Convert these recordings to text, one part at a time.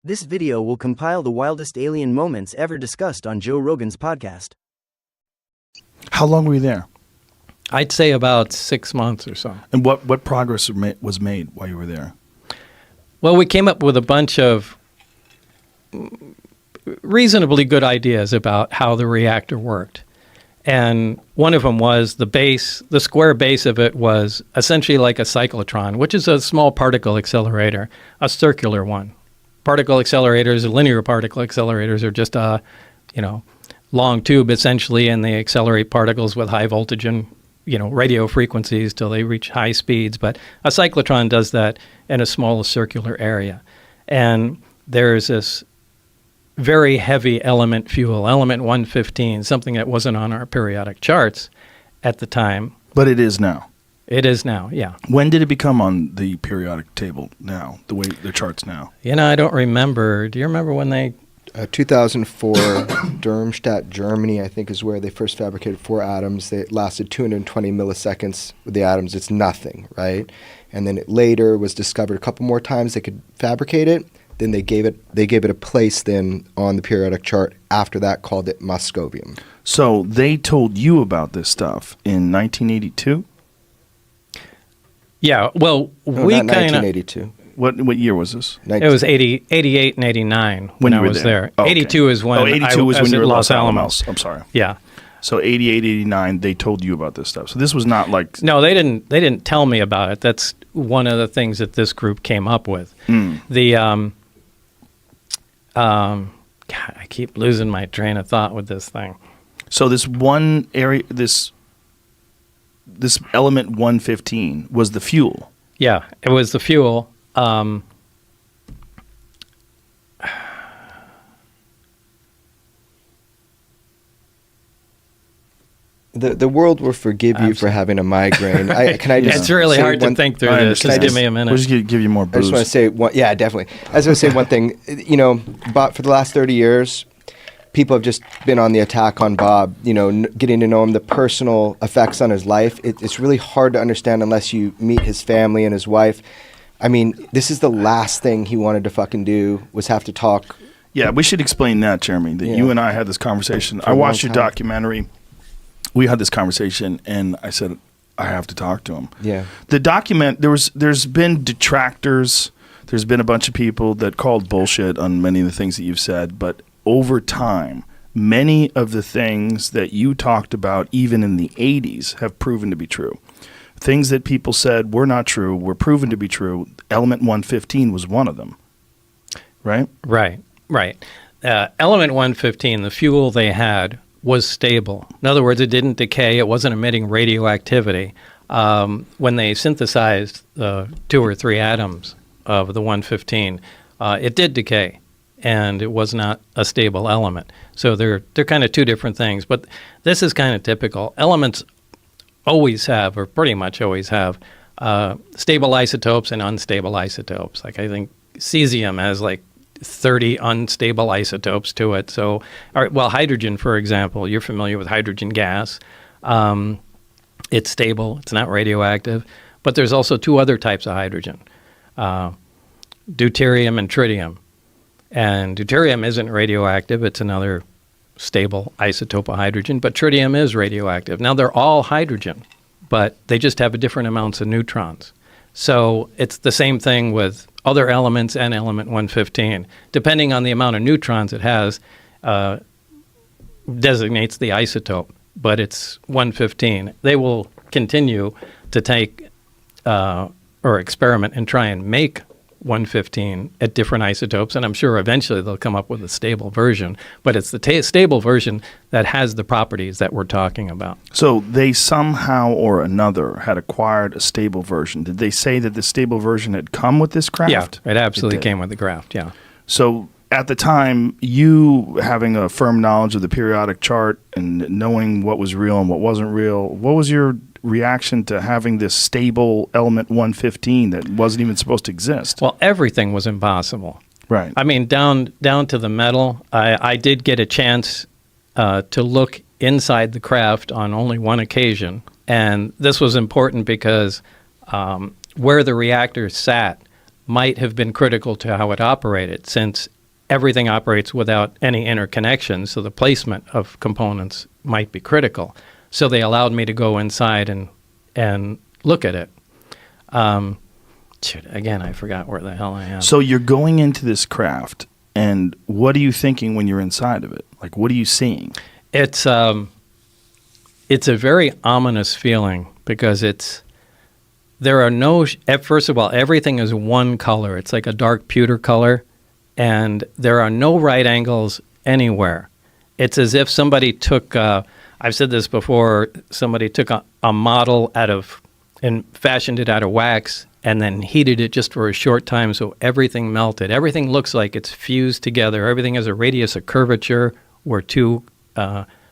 This video will compile the wildest alien moments ever discussed on Joe Rogan's podcast. How long were you there? I'd say about 6 months or so. And what progress was made while you were there? Well, we came up with a bunch of reasonably good ideas about how the reactor worked. And one of them was the square base of it was essentially like a cyclotron, which is a small particle accelerator, a circular one. Particle accelerators, linear particle accelerators, are just a, long tube essentially, and they accelerate particles with high voltage and, radio frequencies till they reach high speeds. But a cyclotron does that in a small circular area. And there's this very heavy element fuel, element 115, something that wasn't on our periodic charts at the time. But it is now. It is now, yeah. When did it become on the periodic table now, the way the charts now? I don't remember. Do you remember when they... 2004, Darmstadt, Germany, I think, is where they first fabricated 4 atoms. They lasted 220 milliseconds with the atoms. It's nothing, right? And then it later was discovered a couple more times they could fabricate it. Then they gave it a place then on the periodic chart. After that, called it moscovium. So they told you about this stuff in 1982? Yeah, well, No, we not kind of... 1982. What year was this? It was 88 and 89 when I was there. Oh, okay. 82 is when 82 I was when was you at were at Los Alamos. I'm sorry. Yeah. So 88, 89, they told you about this stuff. So this was not like... No, they didn't tell me about it. That's one of the things that this group came up with. The God, I keep losing my train of thought with this thing. So this one area, this element 115 was the fuel. Yeah, it was the fuel. The world will forgive you for having a migraine. Can I just It's really say hard to think through this. Just give me a minute. We'll just give you more booze. I just want to say one. Yeah, definitely. I just want to say one thing. Bob, for the last 30 years, people have just been on the attack on Bob. Getting to know him, the personal effects on his life. It's really hard to understand unless you meet his family and his wife. I mean, this is the last thing he wanted to fucking do was have to talk. Yeah, we should explain that, Jeremy. That you and I had this conversation. I watched your documentary. We had this conversation, and I said, I have to talk to him. Yeah. The document, there's been detractors. There's been a bunch of people that called bullshit on many of the things that you've said, but over time, many of the things that you talked about, even in the 80s, have proven to be true. Things that people said were not true were proven to be true. Element 115 was one of them, right? Right. Element 115, the fuel they had, was stable. In other words, it didn't decay. It wasn't emitting radioactivity. When they synthesized 2 or 3 atoms of the 115, it did decay, and it was not a stable element. So they're kind of 2 different things. But this is kind of typical. Elements always have, or pretty much always have, stable isotopes and unstable isotopes. Like I think cesium has like 30 unstable isotopes to it. So, hydrogen, for example, you're familiar with hydrogen gas. It's stable. It's not radioactive. But there's also 2 other types of hydrogen, deuterium and tritium. And deuterium isn't radioactive. It's another stable isotope of hydrogen. But tritium is radioactive. Now, they're all hydrogen, but they just have different amounts of neutrons. So it's the same thing with other elements and element 115. Depending on the amount of neutrons it has, designates the isotope, but it's 115. They will continue to take or experiment and try and make 115 at different isotopes, and I'm sure eventually they'll come up with a stable version, but it's the stable version that has the properties that we're talking about. So they somehow or another had acquired a stable version. Did they say that the stable version had come with this craft? Yeah, it absolutely came with the craft, yeah. So at the time, you having a firm knowledge of the periodic chart and knowing what was real and what wasn't real, what was your reaction to having this stable element 115 that wasn't even supposed to exist? Well, everything was impossible. Right. I mean, down to the metal. I did get a chance to look inside the craft on only one occasion, and this was important because where the reactor sat might have been critical to how it operated, since everything operates without any interconnection, so the placement of components might be critical. So they allowed me to go inside and look at it. Again, I forgot where the hell I am. So you're going into this craft, and what are you thinking when you're inside of it? Like, what are you seeing? It's a very ominous feeling because there are no, first of all, everything is one color. It's like a dark pewter color, and there are no right angles anywhere. It's as if somebody took, I've said this before, somebody took a model and fashioned it out of wax and then heated it just for a short time so everything melted. Everything looks like it's fused together. Everything has a radius of curvature where two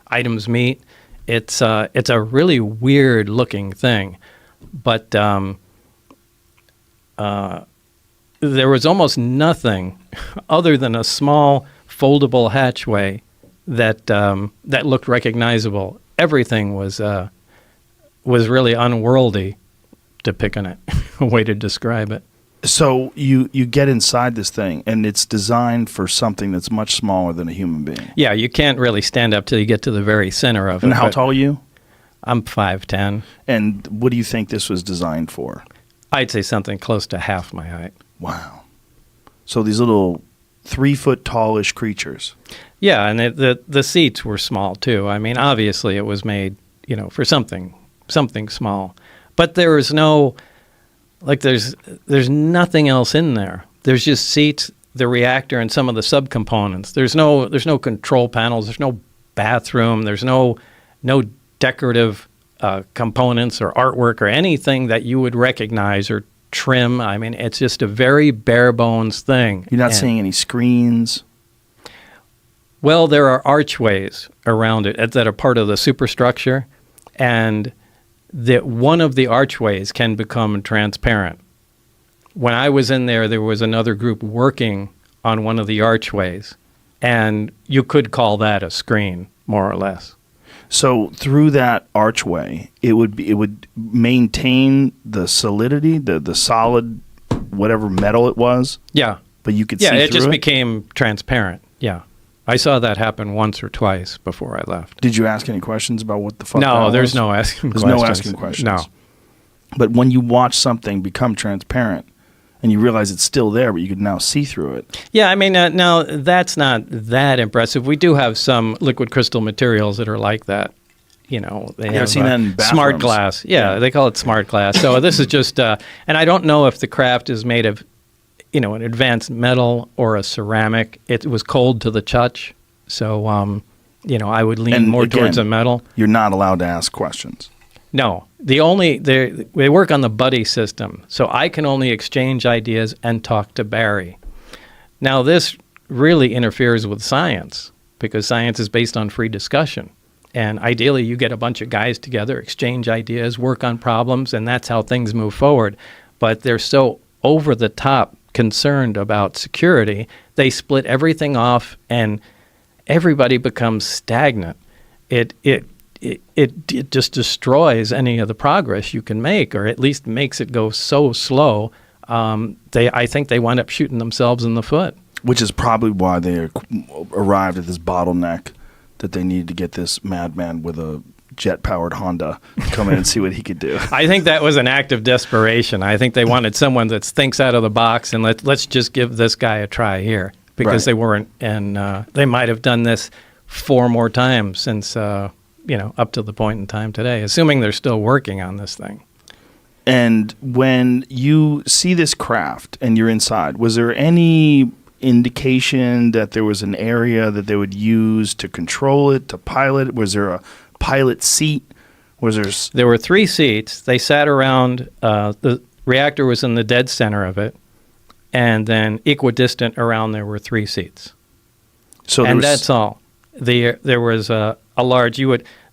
items meet. It's a really weird looking thing, but there was almost nothing other than a small foldable hatchway that looked recognizable. Everything was really unworldly, to pick on it, a way to describe it. So you get inside this thing, and it's designed for something that's much smaller than a human being. Yeah, you can't really stand up till you get to the very center of it. And how tall are you? I'm 5'10". And what do you think this was designed for? I'd say something close to half my height. Wow. So these little 3-foot tallish creatures. Yeah, and the seats were small too. I mean, obviously it was made, for something small. But there is no, there's nothing else in there. There's just seats, the reactor, and some of the subcomponents. There's no control panels. There's no bathroom. There's no decorative components or artwork or anything that you would recognize or trim. I mean, it's just a very bare bones thing. You're not seeing any screens? Well, there are archways around it that are part of the superstructure, and that one of the archways can become transparent. When I was in there was another group working on one of the archways, and you could call that a screen, more or less. So through that archway, it would maintain the solidity, the solid, whatever metal it was. Yeah, but you could see through it just became transparent. Yeah, I saw that happen once or twice before I left. Did you ask any questions about what the fuck? No, there's no asking questions. There's no asking questions. No. But when you watch something become transparent, and you realize it's still there, but you can now see through it. Yeah, I mean, now that's not that impressive. We do have some liquid crystal materials that are like that. They have seen that in bathrooms. Smart glass. Yeah, they call it smart glass. So this is just, and I don't know if the craft is made of, an advanced metal or a ceramic. It was cold to the touch, so I would lean more towards a metal. You're not allowed to ask questions. No, they work on the buddy system, so I can only exchange ideas and talk to Barry. Now, this really interferes with science because science is based on free discussion, and ideally, you get a bunch of guys together, exchange ideas, work on problems, and that's how things move forward. But they're so over the top concerned about security, they split everything off, and everybody becomes stagnant. It just destroys any of the progress you can make, or at least makes it go so slow. I think they wind up shooting themselves in the foot. Which is probably why they arrived at this bottleneck that they needed to get this madman with a jet-powered Honda to come in and see what he could do. I think that was an act of desperation. I think they wanted someone that thinks out of the box and let's just give this guy a try here, because they weren't, and they might have done this 4 more times since up to the point in time today, assuming they're still working on this thing. And when you see this craft and you're inside, was there any indication that there was an area that they would use to control it, to pilot it? Was there a pilot seat? There were 3 seats. They sat around, the reactor was in the dead center of it, and then equidistant around there were 3 seats. And that's all. There was a large,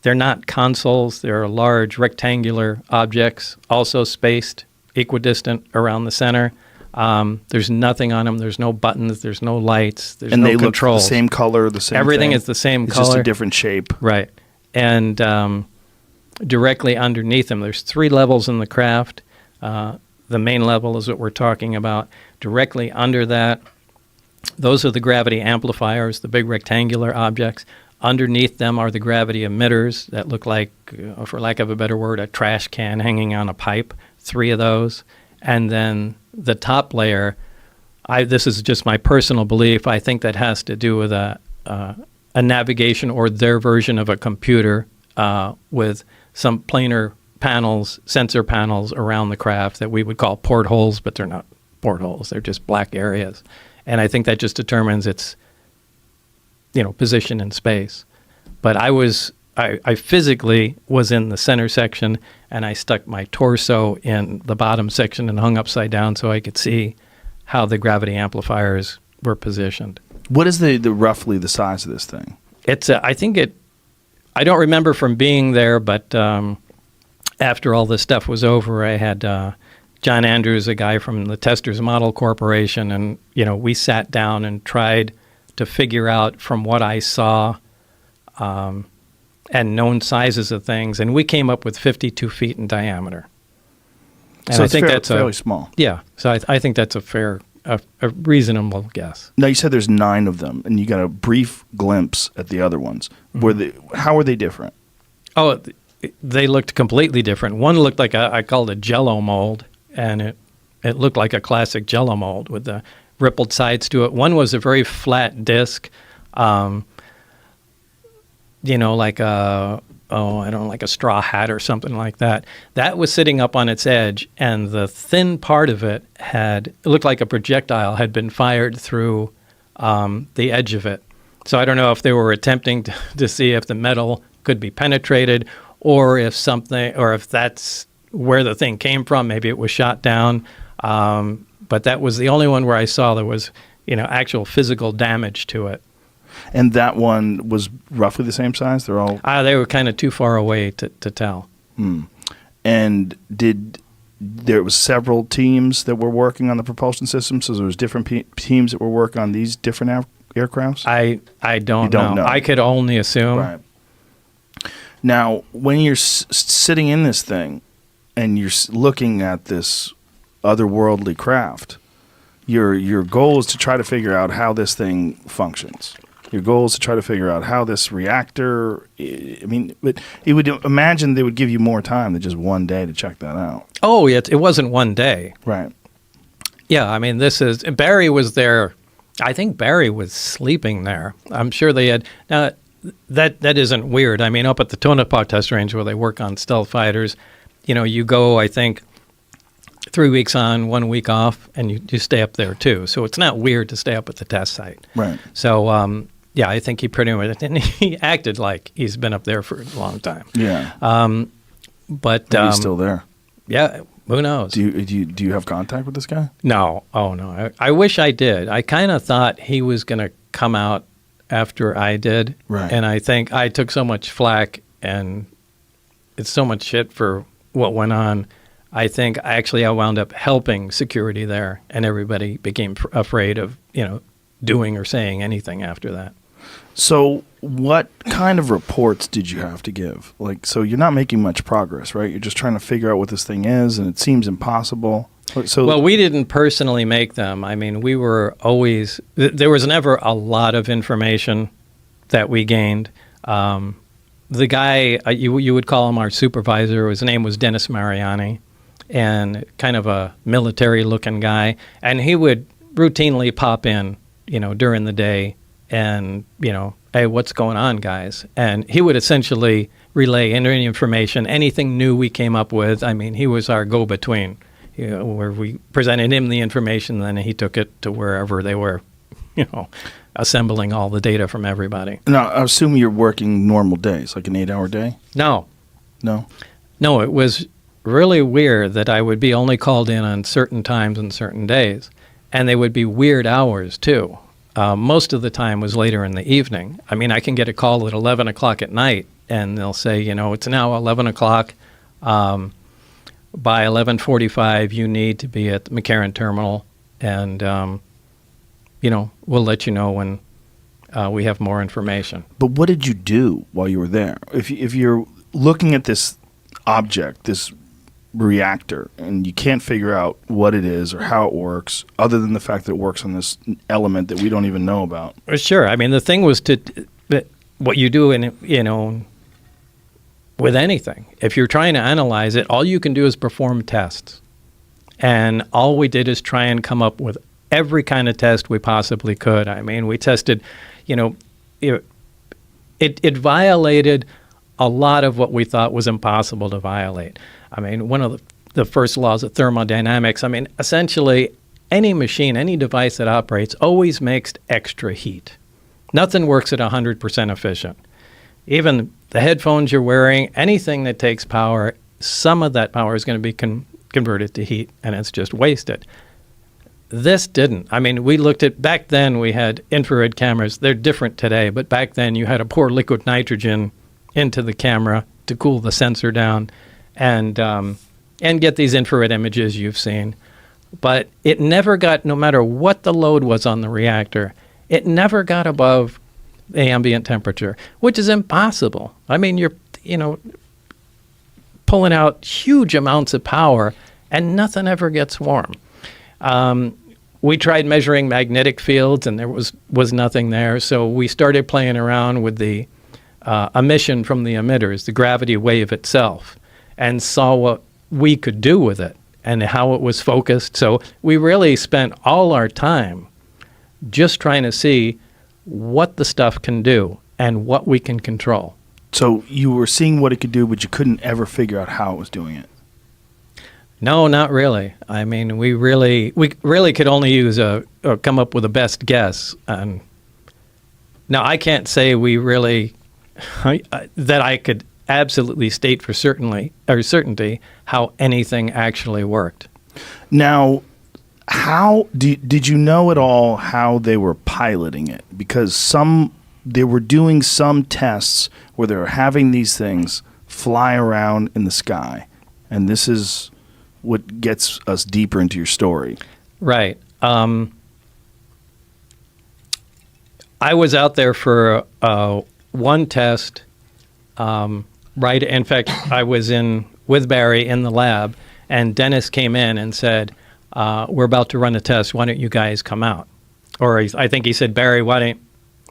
they're not consoles, they're large rectangular objects, also spaced equidistant around the center. There's nothing on them. There's no buttons. There's no lights. There's no controls. Look the same color, the same Everything thing. is the same it's color. It's just a different shape. Right. And directly underneath them, there's 3 levels in the craft. The main level is what we're talking about. Directly under that Those are the gravity amplifiers, the big rectangular objects. Underneath them are the gravity emitters that look like, for lack of a better word, a trash can hanging on a pipe. 3 of those. And then the top layer, this is just my personal belief, I think that has to do with a navigation or their version of a computer with some planar panels, sensor panels around the craft that we would call portholes, but they're not portholes. They're just black areas. And I think that just determines its, position in space. But I physically was in the center section, and I stuck my torso in the bottom section and hung upside down so I could see how the gravity amplifiers were positioned. What is the roughly the size of this thing? I don't remember from being there, but after all this stuff was over, I had John Andrews, a guy from the Testers Model Corporation, and we sat down and tried to figure out from what I saw and known sizes of things, and we came up with 52 feet in diameter. And so I think that's fairly small. Yeah, so I think that's a reasonable guess. Now, you said there's 9 of them, and you got a brief glimpse at the other ones. How were they different? Oh, they looked completely different. One looked like I called a Jell-O mold, and it looked like a classic Jell-O mold with the rippled sides to it. One was a very flat disc, like like a straw hat or something like that. That was sitting up on its edge, and the thin part of it looked like a projectile had been fired through the edge of it. So I don't know if they were attempting to see if the metal could be penetrated, or if that's where the thing came from. Maybe it was shot down. But that was the only one where I saw there was, actual physical damage to it. And that one was roughly the same size? They're all... They were kind of too far away to tell. And there was several teams that were working on the propulsion system, so there was different teams that were working on these different aircrafts? I don't know. I could only assume. Right. Now, when you're sitting in this thing and you're looking at this otherworldly craft, your goal is to try to figure out how this thing functions. Your goal is to try to figure out how this reactor, but you would imagine they would give you more time than just one day to check that out. Oh, it wasn't one day. Right. Yeah, Barry was there. I think Barry was sleeping there. I'm sure they had. Now, that isn't weird. Up at the Tonopah test range where they work on stealth fighters, you go, I think, 3 weeks on, 1 week off, and you stay up there too. So it's not weird to stay up at the test site. Right. So, I think he pretty much, and he acted like he's been up there for a long time. Yeah. But maybe he's still there. Yeah. Who knows? Do you have contact with this guy? No. Oh, no. I wish I did. I kind of thought he was going to come out after I did. Right. And I think I took so much flack and it's so much shit for what went on. I think I wound up helping security there, and everybody became afraid of, doing or saying anything after that. So what kind of reports did you have to give? So you're not making much progress, right? You're just trying to figure out what this thing is, and it seems impossible. Well, we didn't personally make them. We were always – there was never a lot of information that we gained. The guy, you would call him our supervisor, his name was Dennis Mariani, and kind of a military-looking guy. And he would routinely pop in, during the day and, hey, what's going on, guys? And he would essentially relay any information, anything new we came up with. He was our go-between, where we presented him the information, then he took it to wherever they were, assembling all the data from everybody. Now, I assume you're working normal days, like an 8-hour day? No. No? No, it was really weird that I would be only called in on certain times and certain days. And they would be weird hours, too. Most of the time was later in the evening. I can get a call at 11 o'clock at night, and they'll say, it's now 11 o'clock. By 11:45, you need to be at the McCarran terminal, and, we'll let you know when we have more information. But what did you do while you were there? If you're looking at this object, this reactor and you can't figure out what it is or how it works, other than the fact that it works on this element that we don't even know about. Sure. I mean, the thing was what you do with anything. If you're trying to analyze it, all you can do is perform tests. And all we did is try and come up with every kind of test we possibly could. I mean, we tested, it violated a lot of what we thought was impossible to violate. I mean, one of the first laws of thermodynamics, I mean, essentially any machine, any device that operates always makes extra heat. Nothing works at 100% efficient. Even the headphones you're wearing, anything that takes power, some of that power is going to be converted to heat, and it's just wasted. This didn't. I mean, we looked at, back then we had infrared cameras. They're different today, but back then you had to pour liquid nitrogen into the camera to cool the sensor down and get these infrared images you've seen. But it never got, no matter what the load was on the reactor, it never got above the ambient temperature, which is impossible. I mean, you're, pulling out huge amounts of power and nothing ever gets warm. We tried measuring magnetic fields and there was nothing there. So we started playing around with the emission from the emitters, the gravity wave itself, and saw what we could do with it and how it was focused. So we really spent all our time just trying to see what the stuff can do and what we can control. So you were seeing what it could do, but you couldn't ever figure out how it was doing it. No, not really. I mean, we really could only use come up with a best guess. And now I can't say we really that I could absolutely state for certainty how anything actually worked. Now, how did you know at all how they were piloting it? Because they were doing some tests where they were having these things fly around in the sky, and this is what gets us deeper into your story. Right. I was out there for one test. Right. In fact, I was with Barry in the lab, and Dennis came in and said, "We're about to run a test. Why don't you guys come out?" Or I think he said, "Barry, why don't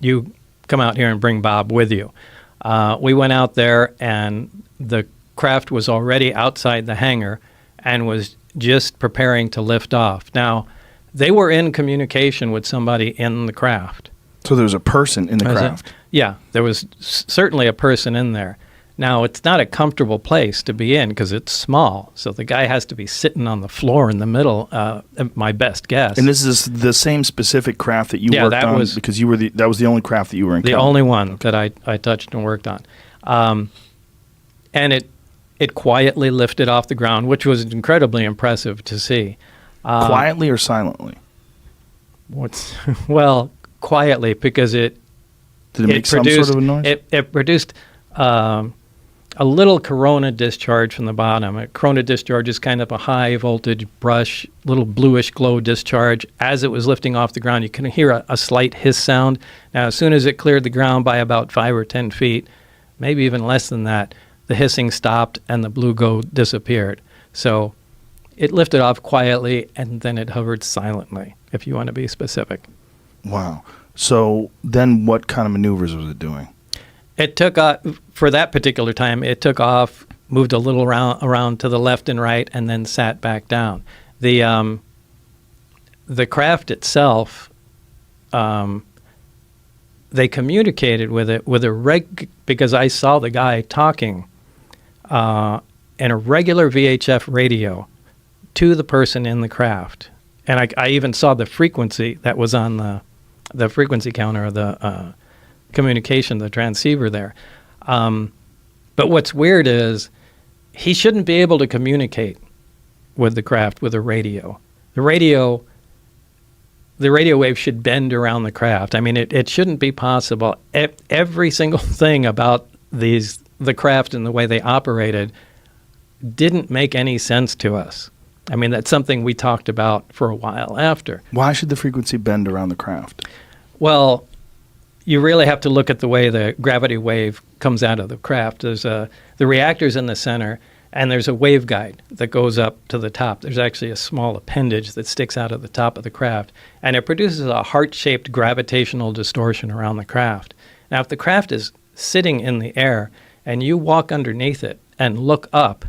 you come out here and bring Bob with you?" We went out there, and the craft was already outside the hangar and was just preparing to lift off. Now, they were in communication with somebody in the craft. So there was a person in the craft? Yeah, there was certainly a person in there. Now, it's not a comfortable place to be in because it's small, so the guy has to be sitting on the floor in the middle, my best guess. And this is the same specific craft that you worked on? Because that was the only craft that you were in. The only one that I touched and worked on. And it quietly lifted off the ground, which was incredibly impressive to see. Quietly or silently? Well, quietly, because Did it make some sort of a noise? It produced a little corona discharge from the bottom. A corona discharge is kind of a high voltage brush, little bluish glow discharge. As it was lifting off the ground, you can hear a slight hiss sound. Now, as soon as it cleared the ground by about 5 or 10 feet, maybe even less than that, the hissing stopped and the blue glow disappeared. So it lifted off quietly and then it hovered silently, if you want to be specific. Wow. So then what kind of maneuvers was it doing? It took off, for that particular time, it took off, moved a little around to the left and right, and then sat back down. The craft itself, they communicated with it because I saw the guy talking in a regular VHF radio to the person in the craft. And I even saw the frequency that was on the frequency counter of the communication, the transceiver there. But what's weird is he shouldn't be able to communicate with the craft with a radio. The radio wave should bend around the craft. I mean, it shouldn't be possible. Every single thing about the craft and the way they operated didn't make any sense to us. I mean, that's something we talked about for a while after. Why should the frequency bend around the craft? Well, you really have to look at the way the gravity wave comes out of the craft. There's the reactor's in the center. And there's a waveguide that goes up to the top. There's actually a small appendage that sticks out of the top of the craft, and it produces a heart-shaped gravitational distortion around the craft. Now, if the craft is sitting in the air and you walk underneath it and look up,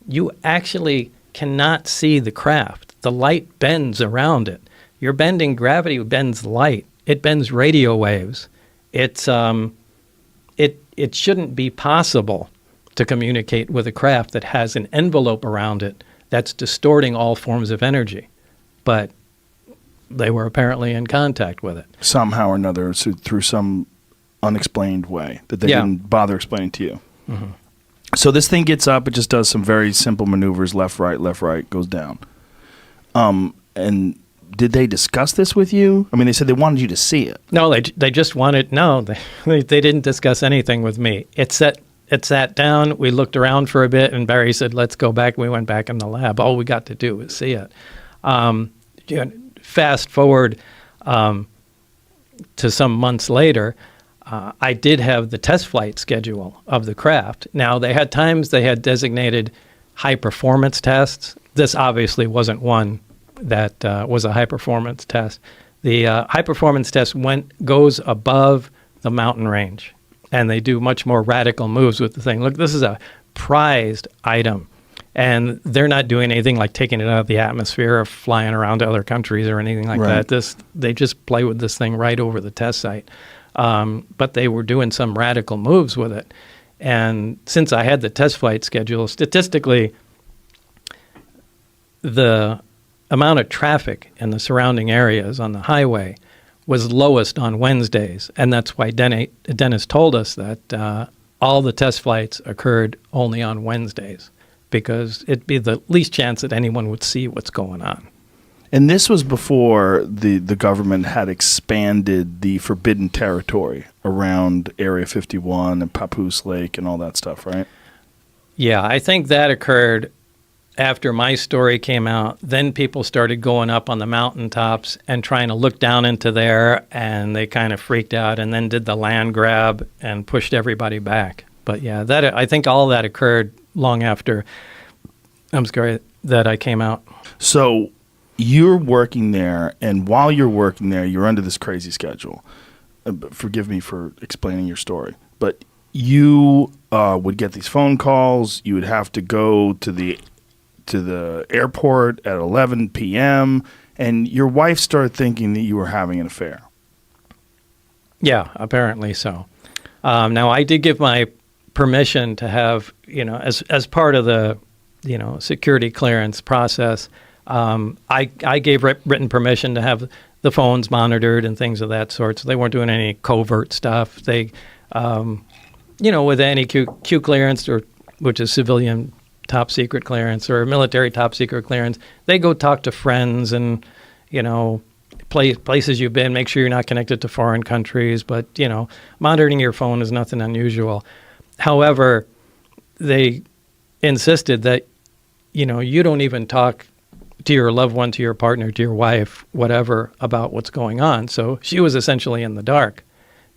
you actually cannot see the craft. The light bends around it. You're bending gravity, bends light. It bends radio waves. It shouldn't be possible to communicate with a craft that has an envelope around it that's distorting all forms of energy. But they were apparently in contact with it. Somehow or another, so through some unexplained way that they didn't bother explaining to you. Mm-hmm. So this thing gets up, it just does some very simple maneuvers, left, right, goes down. And did they discuss this with you? I mean, they said they wanted you to see it. No, they just wanted, they didn't discuss anything with me. It sat down, we looked around for a bit, and Barry said, let's go back. We went back in the lab. All we got to do was see it. Fast forward to some months later, I did have the test flight schedule of the craft. Now, they had times they had designated high-performance tests. This obviously wasn't one that was a high-performance test. The high-performance test goes above the mountain range, and they do much more radical moves with the thing. Look, this is a prized item, and they're not doing anything like taking it out of the atmosphere or flying around to other countries or anything like that. They just play with this thing right over the test site. But they were doing some radical moves with it. And since I had the test flight schedule, statistically, the amount of traffic in the surrounding areas on the highway was lowest on Wednesdays. And that's why Dennis told us that all the test flights occurred only on Wednesdays, because it'd be the least chance that anyone would see what's going on. And this was before the government had expanded the forbidden territory around Area 51 and Papoose Lake and all that stuff, right? Yeah, I think that occurred after my story came out. Then people started going up on the mountaintops and trying to look down into there, and they kind of freaked out and then did the land grab and pushed everybody back. But yeah, I think all that occurred long after that I came out. So you're working there, and while you're working there, you're under this crazy schedule. Forgive me for explaining your story, but you would get these phone calls. You would have to go to the airport at 11 p.m., and your wife started thinking that you were having an affair. Yeah, apparently so. Now, I did give my permission to have, as part of the, security clearance process, I gave written permission to have the phones monitored and things of that sort. So they weren't doing any covert stuff. They, with any Q clearance, which is civilian top secret clearance or military top secret clearance, they go talk to friends and, places you've been, make sure you're not connected to foreign countries. But, monitoring your phone is nothing unusual. However, they insisted that, you don't even talk to your loved one, to your partner, to your wife, whatever, about what's going on. So she was essentially in the dark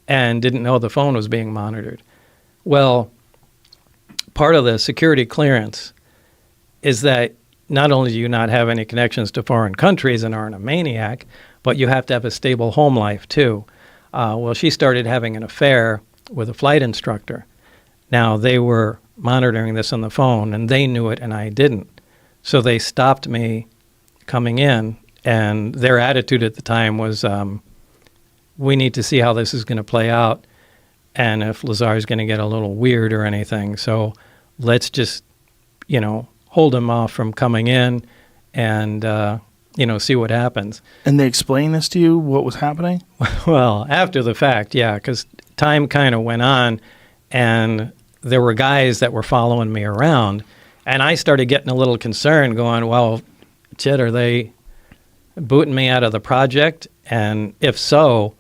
and didn't know the phone was being monitored. Well, part of the security clearance is that not only do you not have any connections to foreign countries and aren't a maniac, but you have to have a stable home life too. Well, she started having an affair with a flight instructor. Now, they were monitoring this on the phone, and they knew it, and I didn't. So they stopped me coming in, and their attitude at the time was, we need to see how this is going to play out, and if Lazar is going to get a little weird or anything. So let's just, hold him off from coming in and, see what happens. And they explained this to you, what was happening? Well, after the fact, yeah, because time kind of went on, and there were guys that were following me around, and I started getting a little concerned, going, well, shit, are they booting me out of the project? And if so,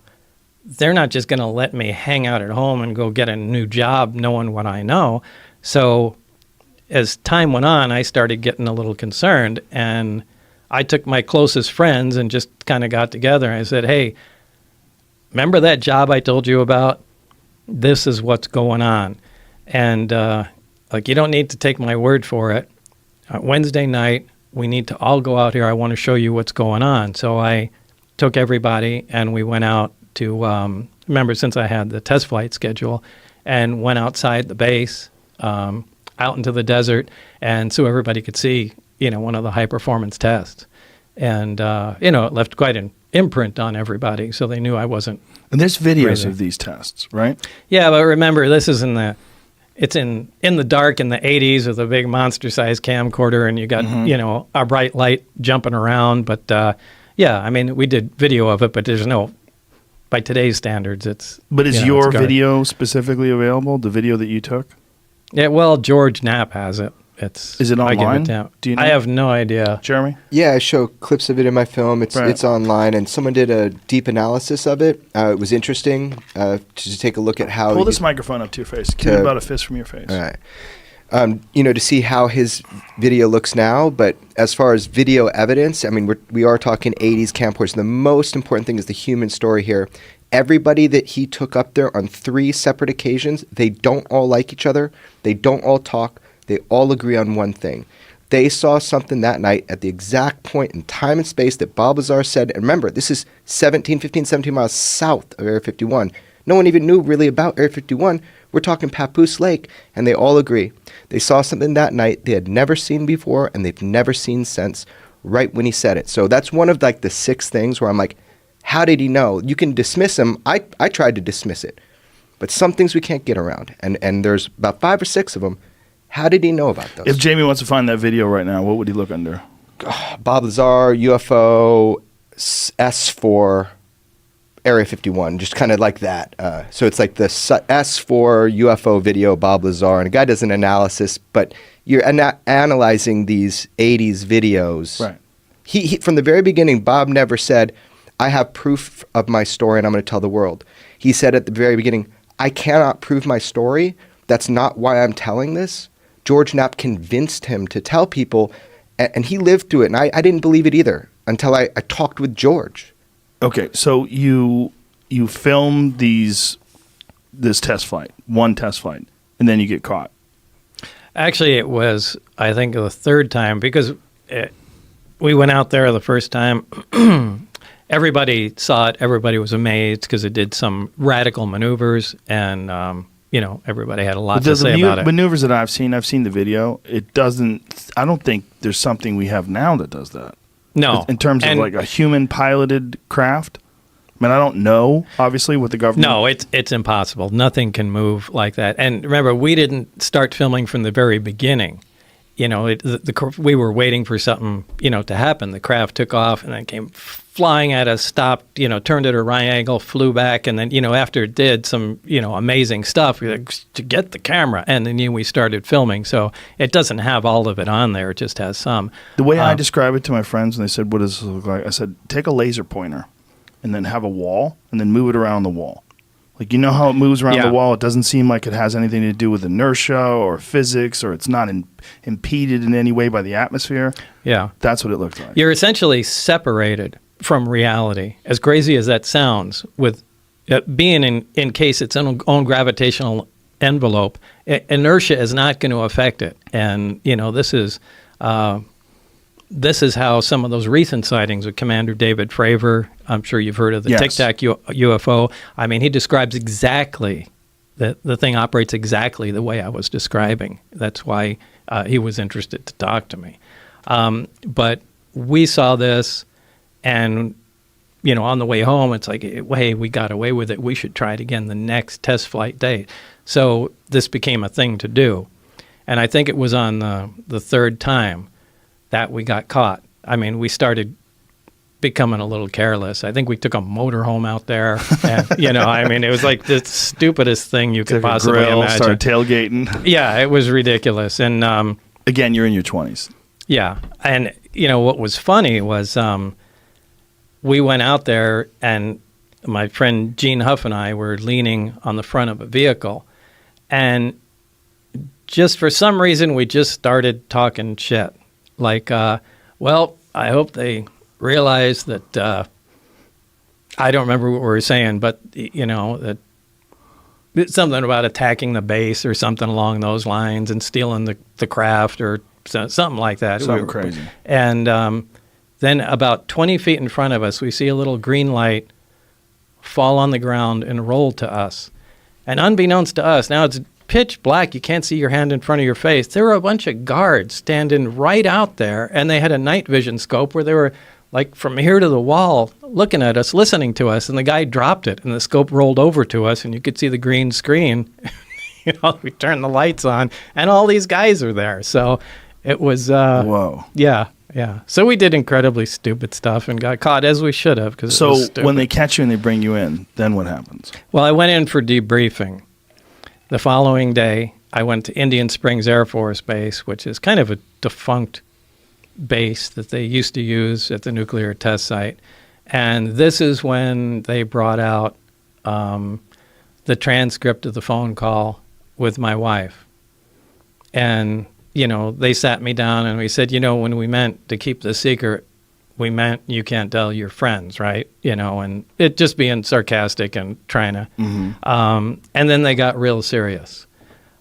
they're not just going to let me hang out at home and go get a new job knowing what I know. So as time went on, I started getting a little concerned, and I took my closest friends and just kind of got together, and I said, hey, remember that job I told you about? This is what's going on. And Like, you don't need to take my word for it. Wednesday night, we need to all go out here. I want to show you what's going on. So I took everybody, and we went out to, remember, since I had the test flight schedule, and went outside the base, out into the desert, and so everybody could see, one of the high-performance tests. And, it left quite an imprint on everybody, so they knew I wasn't And there's videos crazy. of these tests, right? Yeah, but remember, this is it's in the dark in the 80s with a big monster-sized camcorder, and you got, a bright light jumping around. But, we did video of it, but there's no, by today's standards, it's... But is it's your garbage. video specifically available, the video that you took? Yeah, well, George Knapp has it. Is it I give online? it to him. Do you know? I have no idea. Jeremy? Yeah, I show clips of it in my film. It's Right. it's online, and someone did a deep analysis of it. It was interesting to take a look at how. Pull this microphone up to your face. Give me about a fist from your face. All right. To see how his video looks now, but as far as video evidence, I mean, we are talking 80s camcorders. The most important thing is the human story here. Everybody that he took up there on 3 separate occasions, they don't all like each other. They don't all talk. They all agree on one thing. They saw something that night at the exact point in time and space that Bob Lazar said. And remember, this is 17 miles south of Area 51. No one even knew really about Area 51. We're talking Papoose Lake, and they all agree. They saw something that night they had never seen before, and they've never seen since, right when he said it. So that's one of like the 6 things where I'm like, how did he know? You can dismiss him. I tried to dismiss it. But some things we can't get around, and there's about 5 or 6 of them. How did he know about those? If Jamie wants to find that video right now, what would he look under? Bob Lazar, UFO, S4, Area 51, just kind of like that. So it's like the S4 UFO video, Bob Lazar, and a guy does an analysis, but you're analyzing these 80s videos. Right. He from the very beginning, Bob never said, I have proof of my story and I'm going to tell the world. He said at the very beginning, I cannot prove my story. That's not why I'm telling this. George Knapp convinced him to tell people, and he lived through it, and I didn't believe it either until I talked with George. Okay, so you film this test flight, one test flight, and then you get caught. Actually, it was, I think, the 3rd time, because we went out there the first time. Everybody saw it. Everybody was amazed because it did some radical maneuvers, and everybody had a lot to say about it. Maneuvers that I've seen the video. It doesn't. I don't think there's something we have now that does that. No, in terms of like a human piloted craft. I mean, I don't know, obviously, with the government. No, it's impossible. Nothing can move like that. And remember, we didn't start filming from the very beginning. We were waiting for something, to happen. The craft took off and then came flying at us, stopped, turned at a right angle, flew back, and then, after it did some, amazing stuff, to get the camera, and then we started filming. So it doesn't have all of it on there; it just has some. The way I describe it to my friends, and they said, "What does this look like?" I said, "Take a laser pointer, and then have a wall, and then move it around the wall." Like, how it moves around the wall? It doesn't seem like it has anything to do with inertia or physics, or it's not impeded in any way by the atmosphere. Yeah. That's what it looks like. You're essentially separated from reality, as crazy as that sounds, with being encased its own gravitational envelope. Inertia is not going to affect it. And, this is how some of those recent sightings with Commander David Fravor, I'm sure you've heard of the Tic Tac UFO. I mean, he describes exactly, the thing operates exactly the way I was describing. That's why he was interested to talk to me. But we saw this, and, on the way home, it's like, hey, we got away with it. We should try it again the next test flight day. So this became a thing to do. And I think it was on the 3rd time that we got caught. I mean, we started becoming a little careless. I think we took a motorhome out there, and, it was like the stupidest thing you could possibly imagine. Started tailgating. Yeah, it was ridiculous. And again, you're in your 20s. Yeah, and what was funny was we went out there, and my friend Gene Huff and I were leaning on the front of a vehicle, and just for some reason we just started talking shit. Like, well, I hope they realize that, I don't remember what we were saying, but, that something about attacking the base or something along those lines and stealing the craft or something like that. Something crazy. And then about 20 feet in front of us, we see a little green light fall on the ground and roll to us. And unbeknownst to us, now it's pitch black, you can't see your hand in front of your face. There were a bunch of guards standing right out there, and they had a night vision scope where they were like from here to the wall looking at us, listening to us, and the guy dropped it, and the scope rolled over to us, and you could see the green screen. We turned the lights on, and all these guys are there. So it was... Whoa. Yeah. So we did incredibly stupid stuff and got caught, as we should have. So when they catch you and they bring you in, then what happens? Well, I went in for debriefing. The following day, I went to Indian Springs Air Force Base, which is kind of a defunct base that they used to use at the nuclear test site. And this is when they brought out the transcript of the phone call with my wife. And, they sat me down and we said, when we meant to keep the secret, we meant you can't tell your friends, right? And it just being sarcastic and trying to. Mm-hmm. And then they got real serious.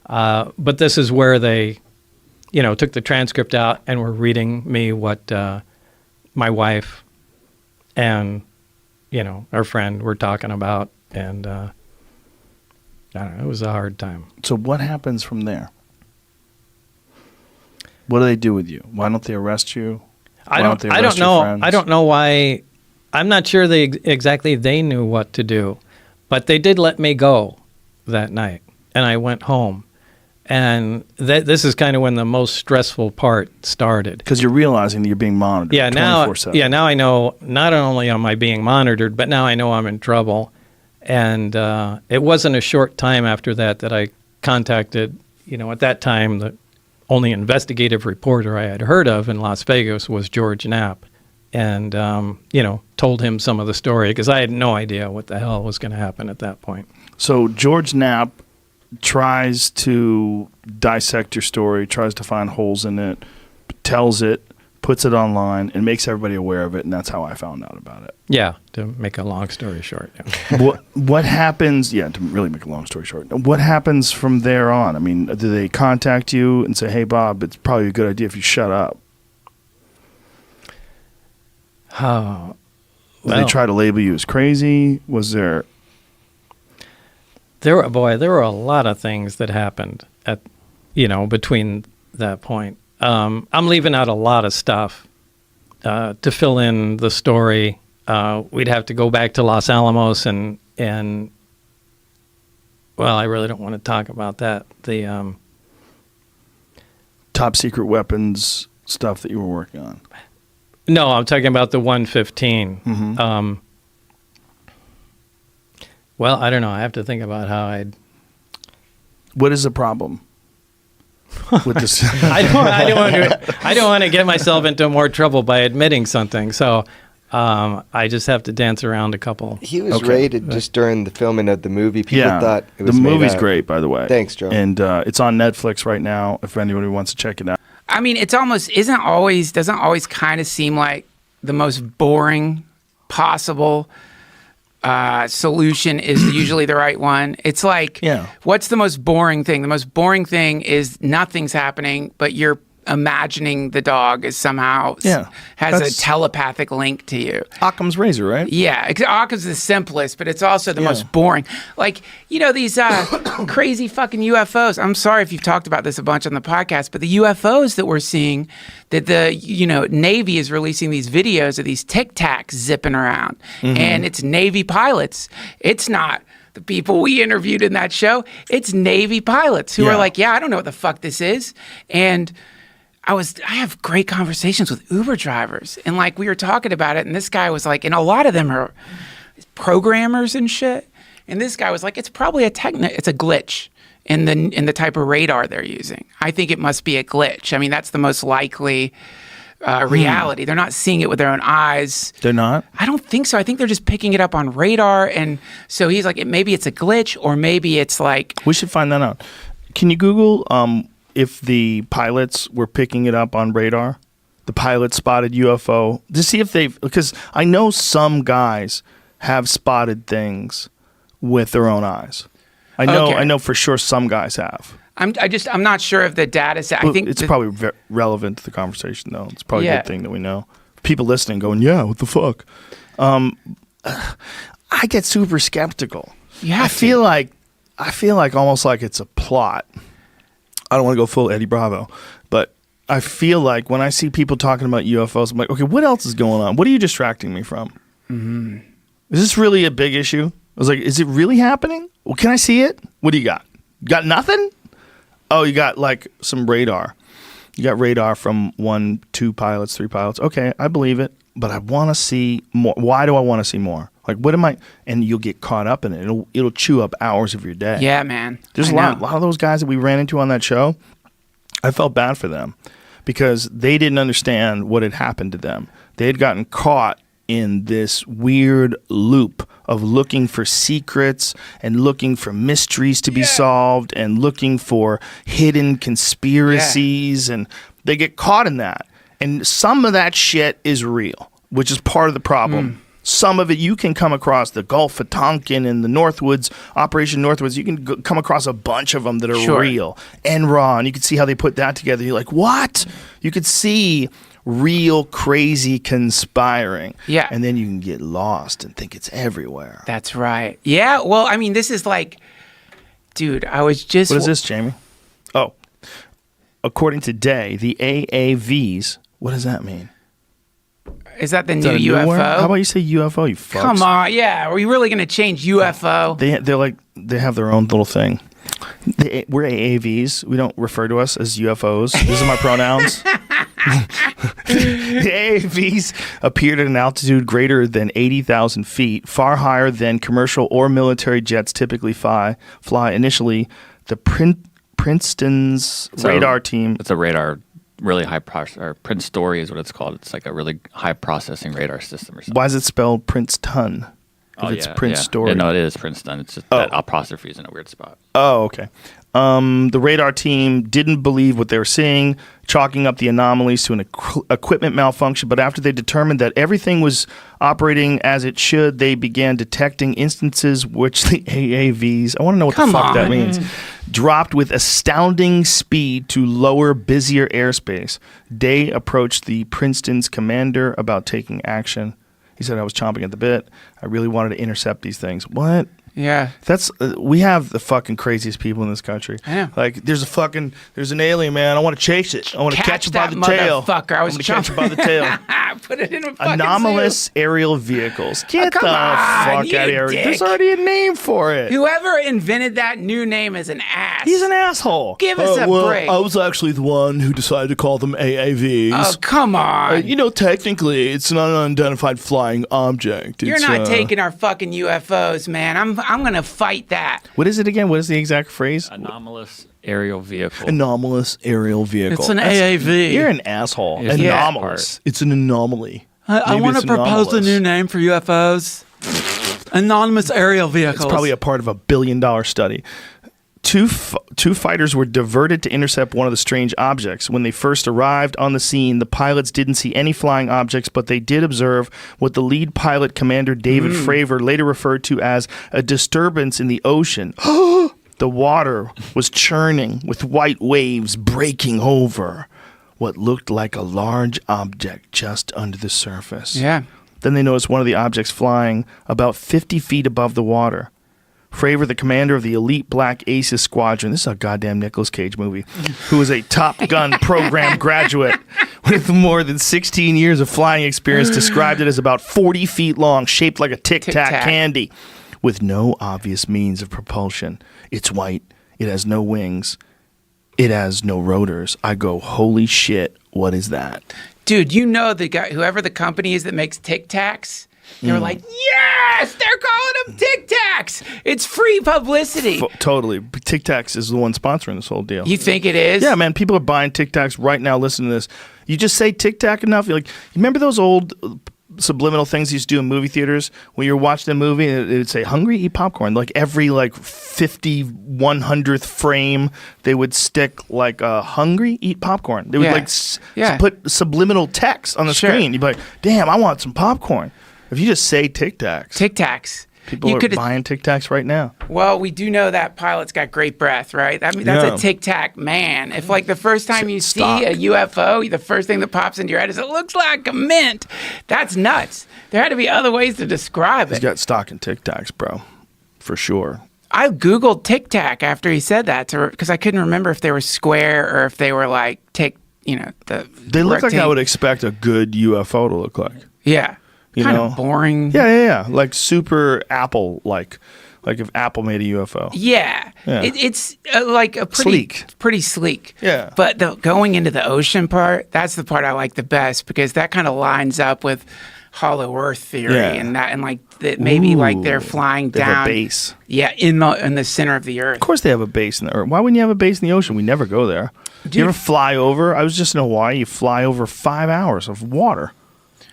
But this is where they, took the transcript out and were reading me what my wife and, our friend were talking about. And I don't know, it was a hard time. So what happens from there? What do they do with you? Why don't they arrest you? I don't know. I don't know why. I'm not sure exactly they knew what to do, but they did let me go that night, and I went home. And this is kind of when the most stressful part started. Because you're realizing that you're being monitored 24/7. Now I know not only am I being monitored, but now I know I'm in trouble. And it wasn't a short time after that I contacted, at that time, the only investigative reporter I had heard of in Las Vegas was George Knapp. And, told him some of the story because I had no idea what the hell was going to happen at that point. So George Knapp tries to dissect your story, tries to find holes in it, tells it, puts it online, and makes everybody aware of it, and that's how I found out about it. Yeah, to make a long story short. Yeah. What happens, to really make a long story short, what happens from there on? I mean, do they contact you and say, hey, Bob, it's probably a good idea if you shut up? Oh, Did they try to label you as crazy? Was there... There were a lot of things that happened at, between that point. I'm leaving out a lot of stuff to fill in the story. We'd have to go back to Los Alamos and well, I really don't want to talk about that. The top secret weapons stuff that you were working on. No, I'm talking about the 115. Mm-hmm. Well, I don't know. I have to think about how I'd... What is the problem with this? I don't want to get myself into more trouble by admitting something. So I just have to dance around a couple. He was rated just during the filming of the movie. People thought it was the movie's great, by the way. Thanks, Joe. And it's on Netflix right now if anybody wants to check it out. I mean, it's almost doesn't always kind of seem like the most boring possible solution is usually the right one. It's like, what's the most boring thing? The most boring thing is nothing's happening, but you're imagining the dog is somehow has a telepathic link to you. Occam's razor, right? Yeah, Occam's the simplest, but it's also the most boring. Like, these crazy fucking UFOs. I'm sorry if you've talked about this a bunch on the podcast, but the UFOs that we're seeing, that the Navy is releasing these videos of these Tic Tacs zipping around, and it's Navy pilots. It's not the people we interviewed in that show. It's Navy pilots who are like, I don't know what the fuck this is, and I have great conversations with Uber drivers, and like we were talking about it, and this guy was like, and a lot of them are programmers and shit, and this guy was like, it's probably it's a glitch in the type of radar they're using. I think it must be a glitch. I mean, that's the most likely reality. They're not seeing it with their own eyes. They're not? I don't think so. I think they're just picking it up on radar, and so he's like, maybe it's a glitch, or maybe it's like... We should find that out. Can you Google... if the pilots were picking it up on radar, the pilot spotted UFO, to see if because I know some guys have spotted things with their own eyes. I know. Okay. I know for sure some guys have. I'm not sure if the data set. I think it's probably relevant to the conversation, though. It's probably a good thing that we know. People listening going, yeah, what the fuck? I get super skeptical. I feel like almost like it's a plot. I don't want to go full Eddie Bravo, but I feel like when I see people talking about UFOs, I'm like, okay, what else is going on? What are you distracting me from? Mm-hmm. Is this really a big issue? I was like, is it really happening? Well, can I see it? What do you got? Got nothing? Oh, you got like some radar. You got radar from 1, 2 pilots, 3 pilots. Okay, I believe it, but I want to see more. Why do I want to see more? Like, what am I? And you'll get caught up in it. It'll chew up hours of your day. Yeah, man. There's a lot of those guys that we ran into on that show. I felt bad for them because they didn't understand what had happened to them. They had gotten caught in this weird loop of looking for secrets and looking for mysteries to be solved and looking for hidden conspiracies, and they get caught in that. And some of that shit is real, which is part of the problem. Some of it you can come across, the Gulf of Tonkin and the Northwoods, Operation Northwoods. You can come across a bunch of them that are real. Enron, you can see how they put that together. You're like, what? You could see real crazy conspiring. Yeah. And then you can get lost and think it's everywhere. That's right. Yeah. Well, I mean, this is like, dude, I was just. What is this, Jamie? Oh, according to Day, the AAVs, what does that mean? Is that the new UFO? How about you say UFO, you fucks? Come on, yeah. Are we really going to change UFO? They're like, they have their own little thing. We're AAVs. We don't refer to us as UFOs. These are my pronouns. The AAVs appeared at an altitude greater than 80,000 feet, far higher than commercial or military jets typically fly. Initially, the Princeton's radar team. It's a radar. Really high processor. Prince Story is what it's called. It's like a really high processing radar system or something. Why is it spelled Princeton? If it's Prince Story. Yeah, no, it is Princeton. It's just that apostrophe is in a weird spot. Oh, okay. The radar team didn't believe what they were seeing, chalking up the anomalies to an equipment malfunction. But after they determined that everything was operating as it should, they began detecting instances which the AAVs, I want to know what the fuck that means, dropped with astounding speed to lower, busier airspace. Day approached the Princeton's commander about taking action. He said, I was chomping at the bit. I really wanted to intercept these things. What? Yeah. That's we have the fucking craziest people in this country. Yeah. Like there's an alien, man. I want to chase it. I want to catch it by the tail. Motherfucker. I was catch it by the tail. Put it in a fucking Anomalous aerial vehicles. Get the fuck out of here. Dick. There's already a name for it. Whoever invented that new name is an ass. He's an asshole. Give us a break. I was actually the one who decided to call them AAVs. Oh, come on. Technically, it's not an unidentified flying object. You're not taking our fucking UFOs, man. I'm going to fight that. What is it again? What is the exact phrase? Anomalous aerial vehicle. Anomalous aerial vehicle. It's an AAV. You're an asshole. It's anomalous. It's an anomaly. I want to propose a new name for UFOs. Anonymous aerial vehicles. It's probably a part of $1 billion study. Two fighters were diverted to intercept one of the strange objects. When they first arrived on the scene, the pilots didn't see any flying objects, but they did observe what the lead pilot, Commander David Fravor, later referred to as a disturbance in the ocean. The water was churning with white waves breaking over what looked like a large object just under the surface. Yeah. Then they noticed one of the objects flying about 50 feet above the water. Fravor, the commander of the elite Black Aces Squadron, this is a goddamn Nicolas Cage movie, who is a Top Gun program graduate with more than 16 years of flying experience, described it as about 40 feet long, shaped like a Tic-Tac candy, with no obvious means of propulsion. It's white. It has no wings. It has no rotors. I go, holy shit, what is that? Dude, you know the guy, whoever the company is that makes Tic Tacs, they're like, yes, they're calling them Tic Tacs. It's free publicity. Totally. Tic Tacs is the one sponsoring this whole deal. You think it is? Yeah, man. People are buying Tic Tacs right now. Listen to this. You just say Tic Tac enough. You're like, you remember those old subliminal things you used to do in movie theaters when you were watching a movie and it would say hungry, eat popcorn. Like every 100th frame they would stick like hungry, eat popcorn. They would put subliminal text on the screen. You'd be like, damn, I want some popcorn. If you just say Tic Tacs. Tic Tacs. People are buying Tic Tacs right now. Well, we do know that pilot's got great breath, right? I mean, that's a Tic Tac man. If like the first time you see a UFO, the first thing that pops into your head is it looks like a mint. That's nuts. There had to be other ways to describe it. He's got stock in Tic Tacs, bro, for sure. I Googled Tic Tac after he said that because I couldn't remember if they were square or if they were like They look like I would expect a good UFO to look like. Yeah. Kind of boring. Yeah. Like super Apple, like if Apple made a UFO. Yeah. It's like a pretty sleek. Yeah. But going into the ocean part, that's the part I like the best because that kind of lines up with hollow Earth theory and like that maybe like they're flying down. They have a base. Yeah, in the center of the Earth. Of course they have a base in the Earth. Why wouldn't you have a base in the ocean? We never go there. Dude. You ever fly over? I was just in Hawaii. You fly over 5 hours of water.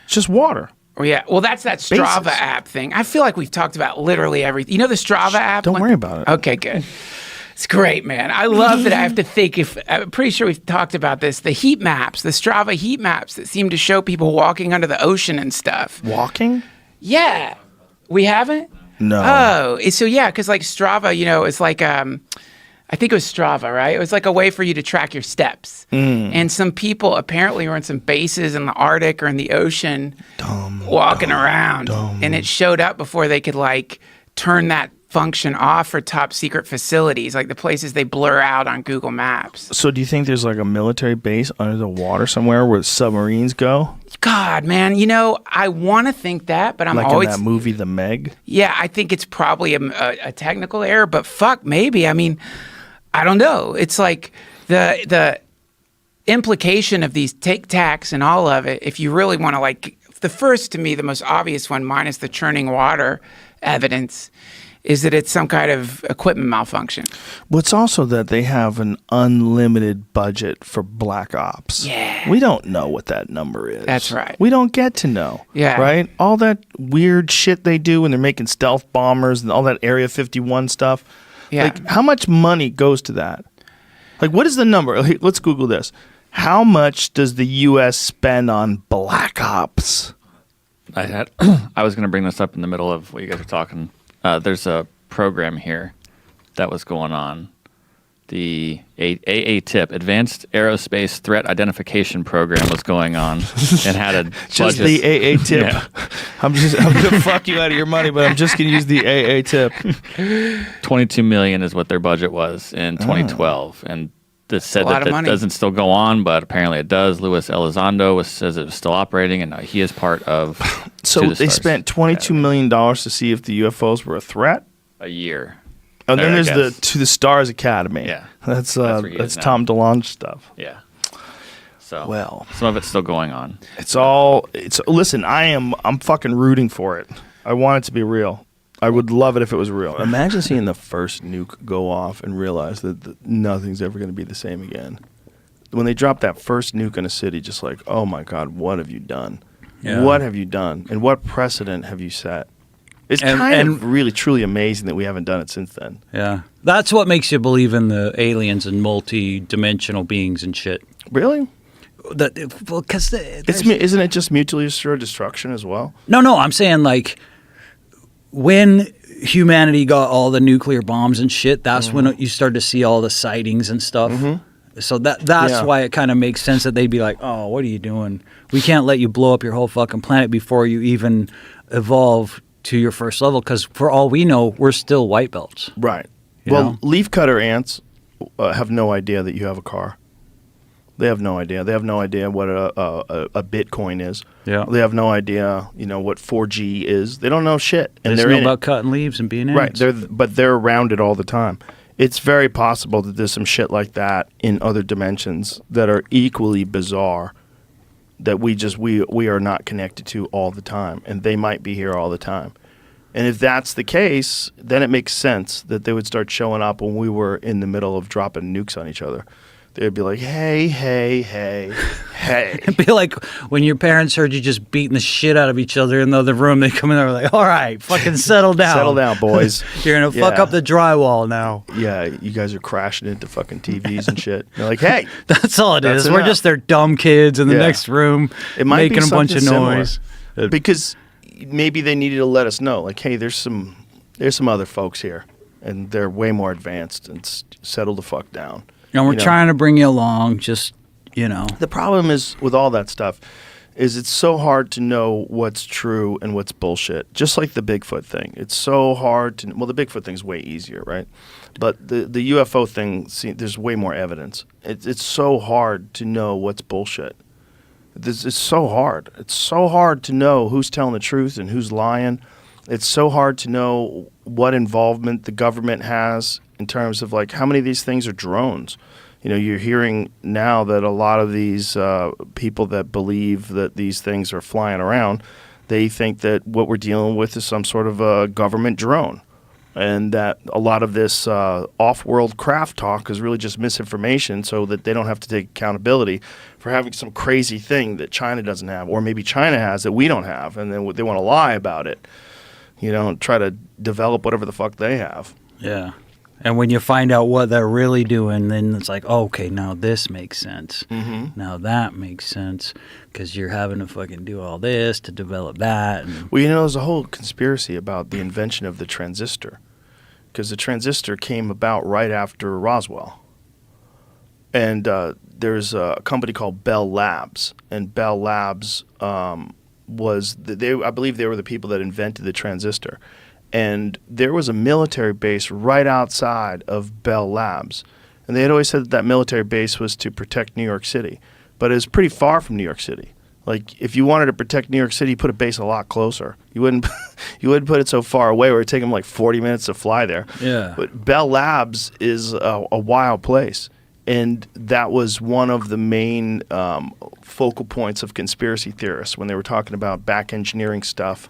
It's just water. Oh, yeah. Well, that's that Strava app thing. I feel like we've talked about literally everything. You know the Strava app? Don't worry about it. Okay, good. It's great, man. I love that I have to think I'm pretty sure we've talked about this. The heat maps, the Strava heat maps that seem to show people walking under the ocean and stuff. Walking? Yeah. We haven't? No. Oh, so yeah, because like Strava, it's like I think it was Strava, right? It was like a way for you to track your steps. And some people apparently were in some bases in the Arctic or in the ocean walking around. And it showed up before they could like turn that function off for top secret facilities, like the places they blur out on Google Maps. So do you think there's like a military base under the water somewhere where submarines go? God, man, I want to think that, but I'm like always... in that movie, The Meg? Yeah, I think it's probably a technical error, but fuck, maybe. I mean... I don't know. It's like the implication of these Tic Tacs and all of it, if you really want to like, the first to me, the most obvious one, minus the churning water evidence, is that it's some kind of equipment malfunction. Well, it's also that they have an unlimited budget for black ops. Yeah. We don't know what that number is. That's right. We don't get to know. Yeah. Right? All that weird shit they do when they're making stealth bombers and all that Area 51 stuff. Yeah. Like, how much money goes to that? Like, what is the number? Let's Google this. How much does the U.S. spend on black ops? I was going to bring this up in the middle of what you guys were talking. There's a program here that was going on. The AATIP, Advanced Aerospace Threat Identification Program, was going on and had a just budget. The AATIP. Yeah. I'm going to fuck you out of your money, but I'm just going to use the AATIP. $22 million is what their budget was in 2012, and this said that doesn't still go on, but apparently it does. Luis Elizondo says it was still operating, and he is part of. So they spent $22 million to see if the UFOs were a threat. A year. And then there's the To the Stars Academy. Yeah, that's Tom DeLonge stuff. Yeah. So well, some of it's still going on. Listen, I'm fucking rooting for it. I want it to be real. I would love it if it was real. Imagine seeing the first nuke go off and realize that nothing's ever going to be the same again. When they drop that first nuke in a city, just like, oh my God, what have you done? Yeah. What have you done? And what precedent have you set? It's kind of really, truly amazing that we haven't done it since then. Yeah. That's what makes you believe in the aliens and multi-dimensional beings and shit. Really? Because isn't it just mutually assured destruction as well? No. I'm saying like when humanity got all the nuclear bombs and shit, that's when you start to see all the sightings and stuff. Mm-hmm. So that's why it kind of makes sense that they'd be like, oh, what are you doing? We can't let you blow up your whole fucking planet before you even evolve to your first level, because for all we know, we're still white belts. Right. You know? Leafcutter ants have no idea that you have a car. They have no idea. They have no idea what a Bitcoin is. Yeah. They have no idea, what 4G is. They don't know shit. And they're know about cutting leaves and being ants. Right. But they're around it all the time. It's very possible that there's some shit like that in other dimensions that are equally bizarre that we are not connected to all the time, and they might be here all the time. And if that's the case, then it makes sense that they would start showing up when we were in the middle of dropping nukes on each other. They'd be like, hey. It'd be like when your parents heard you just beating the shit out of each other in the other room. They come in there like, all right, fucking settle down. Settle down, boys. You're going to fuck up the drywall now. Yeah, you guys are crashing into fucking TVs and shit. They're like, hey. That's all it is. We're just their dumb kids in the next room making a bunch of noise. Because maybe they needed to let us know, like, hey, there's some other folks here, and they're way more advanced, and settle the fuck down. And we're trying to bring you along, just, The problem is with all that stuff is it's so hard to know what's true and what's bullshit. Just like the Bigfoot thing. It's so hard to... Well, the Bigfoot thing's way easier, right? But the UFO thing, there's way more evidence. It's so hard to know what's bullshit. It's so hard. It's so hard to know who's telling the truth and who's lying. It's so hard to know what involvement the government has in terms of, like, how many of these things are drones. You're hearing now that a lot of these people that believe that these things are flying around, they think that what we're dealing with is some sort of a government drone. And that a lot of this off-world craft talk is really just misinformation so that they don't have to take accountability for having some crazy thing that China doesn't have, or maybe China has that we don't have, and then they want to lie about it, and try to develop whatever the fuck they have. Yeah. And when you find out what they're really doing, then it's like, okay, now this makes sense. Mm-hmm. Now that makes sense, because you're having to fucking do all this to develop that. And well, there's a whole conspiracy about the invention of the transistor, because the transistor came about right after Roswell. And there's a company called Bell Labs, and Bell Labs I believe they were the people that invented the transistor. And there was a military base right outside of Bell Labs. And they had always said that military base was to protect New York City. But it was pretty far from New York City. Like, if you wanted to protect New York City, you put a base a lot closer. You wouldn't put it so far away where it'd take them like 40 minutes to fly there. Yeah. But Bell Labs is a wild place. And that was one of the main focal points of conspiracy theorists when they were talking about back engineering stuff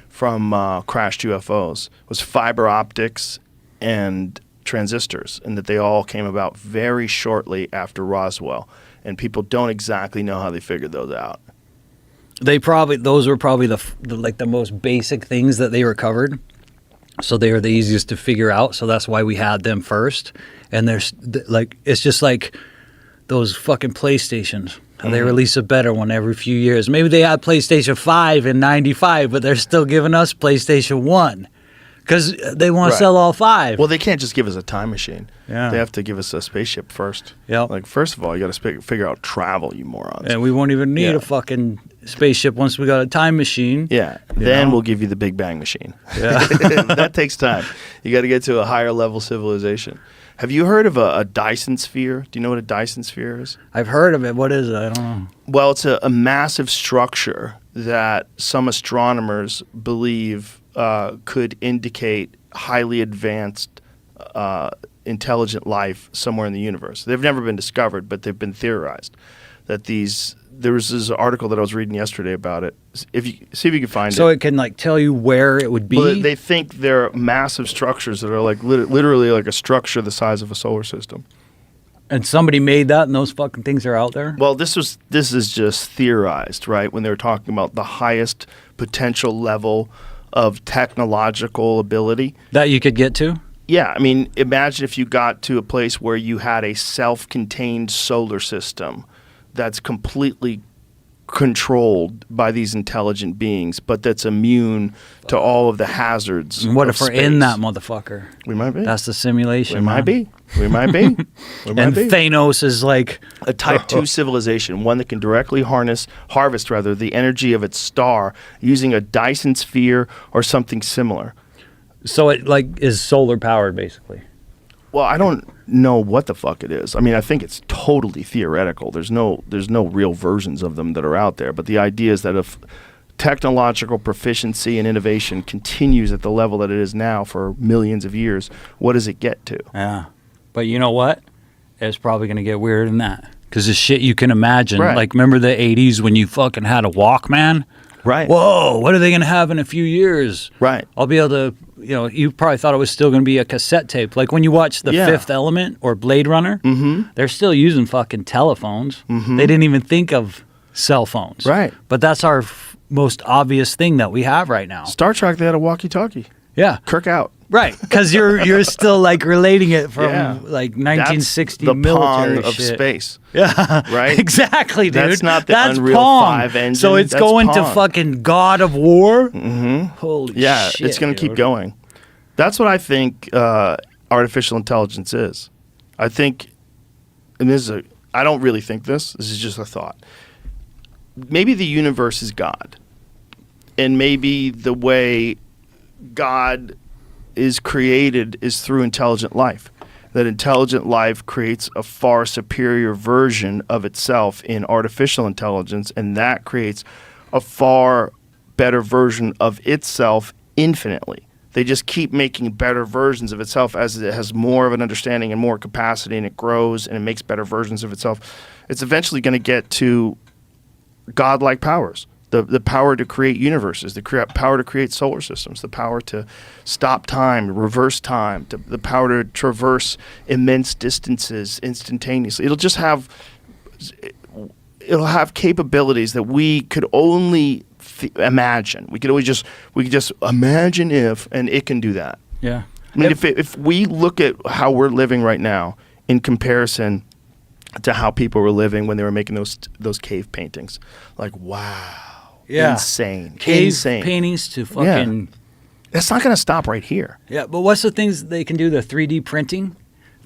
from crashed UFOs, was fiber optics and transistors, and that they all came about very shortly after Roswell, and people don't exactly know how they figured those out. Those were probably the most basic things that they recovered, so they were the easiest to figure out. So that's why we had them first. And it's just like those fucking PlayStations. And they release a better one every few years. Maybe they had PlayStation 5 in 95, but they're still giving us PlayStation 1 because they want to sell all 5. Well, they can't just give us a time machine. Yeah. They have to give us a spaceship first. Yep. Like, first of all, you got to figure out travel, you morons. And we won't even need a fucking spaceship once we got a time machine. Yeah. Then we'll give you the Big Bang machine. Yeah. That takes time. You got to get to a higher level civilization. Have you heard of a Dyson sphere? Do you know what a Dyson sphere is? I've heard of it. What is it? I don't know. Well, it's a massive structure that some astronomers believe could indicate highly advanced intelligent life somewhere in the universe. They've never been discovered, but they've been theorized. There was this article that I was reading yesterday about it. See if you can find it. So it can tell you where it would be? Well, they think they're massive structures that are like literally like a structure the size of a solar system. And somebody made that, and those fucking things are out there? Well, this is just theorized, right? When they were talking about the highest potential level of technological ability that you could get to? Yeah, I mean, imagine if you got to a place where you had a self-contained solar system that's completely controlled by these intelligent beings, but that's immune to all of the hazards. What if we're in that motherfucker? We might be. That's the simulation. We might be. We might be. And Thanos is like a Type 2 civilization, one that can directly harvest the energy of its star using a Dyson sphere or something similar. So it is solar powered, basically. Well, I don't know what the fuck it is. I mean, I think it's totally theoretical. There's no real versions of them that are out there. But the idea is that if technological proficiency and innovation continues at the level that it is now for millions of years, what does it get to? Yeah. But you know what? It's probably going to get weirder than that. Because the shit you can imagine. Right. Like, remember the 80s when you fucking had a Walkman? Right. Whoa, what are they going to have in a few years? Right. I'll be able to, you probably thought it was still going to be a cassette tape. Like when you watch The Fifth Element or Blade Runner, they're still using fucking telephones. Mm-hmm. They didn't even think of cell phones. Right. But that's our most obvious thing that we have right now. Star Trek, they had a walkie-talkie. Yeah. Kirk out. Right, because you're still like relating it from Yeah. like That's 1960 the military Pong of shit. space. Yeah, Right? Exactly, dude. That's not the That's Unreal Pong. 5 engine. So it's That's going to Pong. fucking God of War. Mm-hmm. Holy Yeah, shit! it's going to keep dude. going. That's what I think artificial intelligence is. I think, and I don't really think this. This is just a thought. Maybe the universe is God, and maybe the way God is created is through intelligent life. That intelligent life creates a far superior version of itself in artificial intelligence, and that creates a far better version of itself infinitely. They just keep making better versions of itself as it has more of an understanding and more capacity, and it grows and it makes better versions of itself. It's eventually going to get to godlike powers. The power to create universes, the power to create solar systems, the power to stop time, reverse time, the power to traverse immense distances instantaneously. It'll have capabilities that we could only imagine. We could just imagine if, and it can do that. Yeah. I mean, if we look at how we're living right now in comparison to how people were living when they were making those cave paintings, like wow. Yeah. Insane. Cave Insane. paintings to fucking. That's not going to stop right here. Yeah, but what's the things they can do? The 3D printing?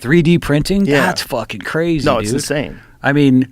3D printing? Yeah. That's fucking crazy, No, dude. it's insane. I mean,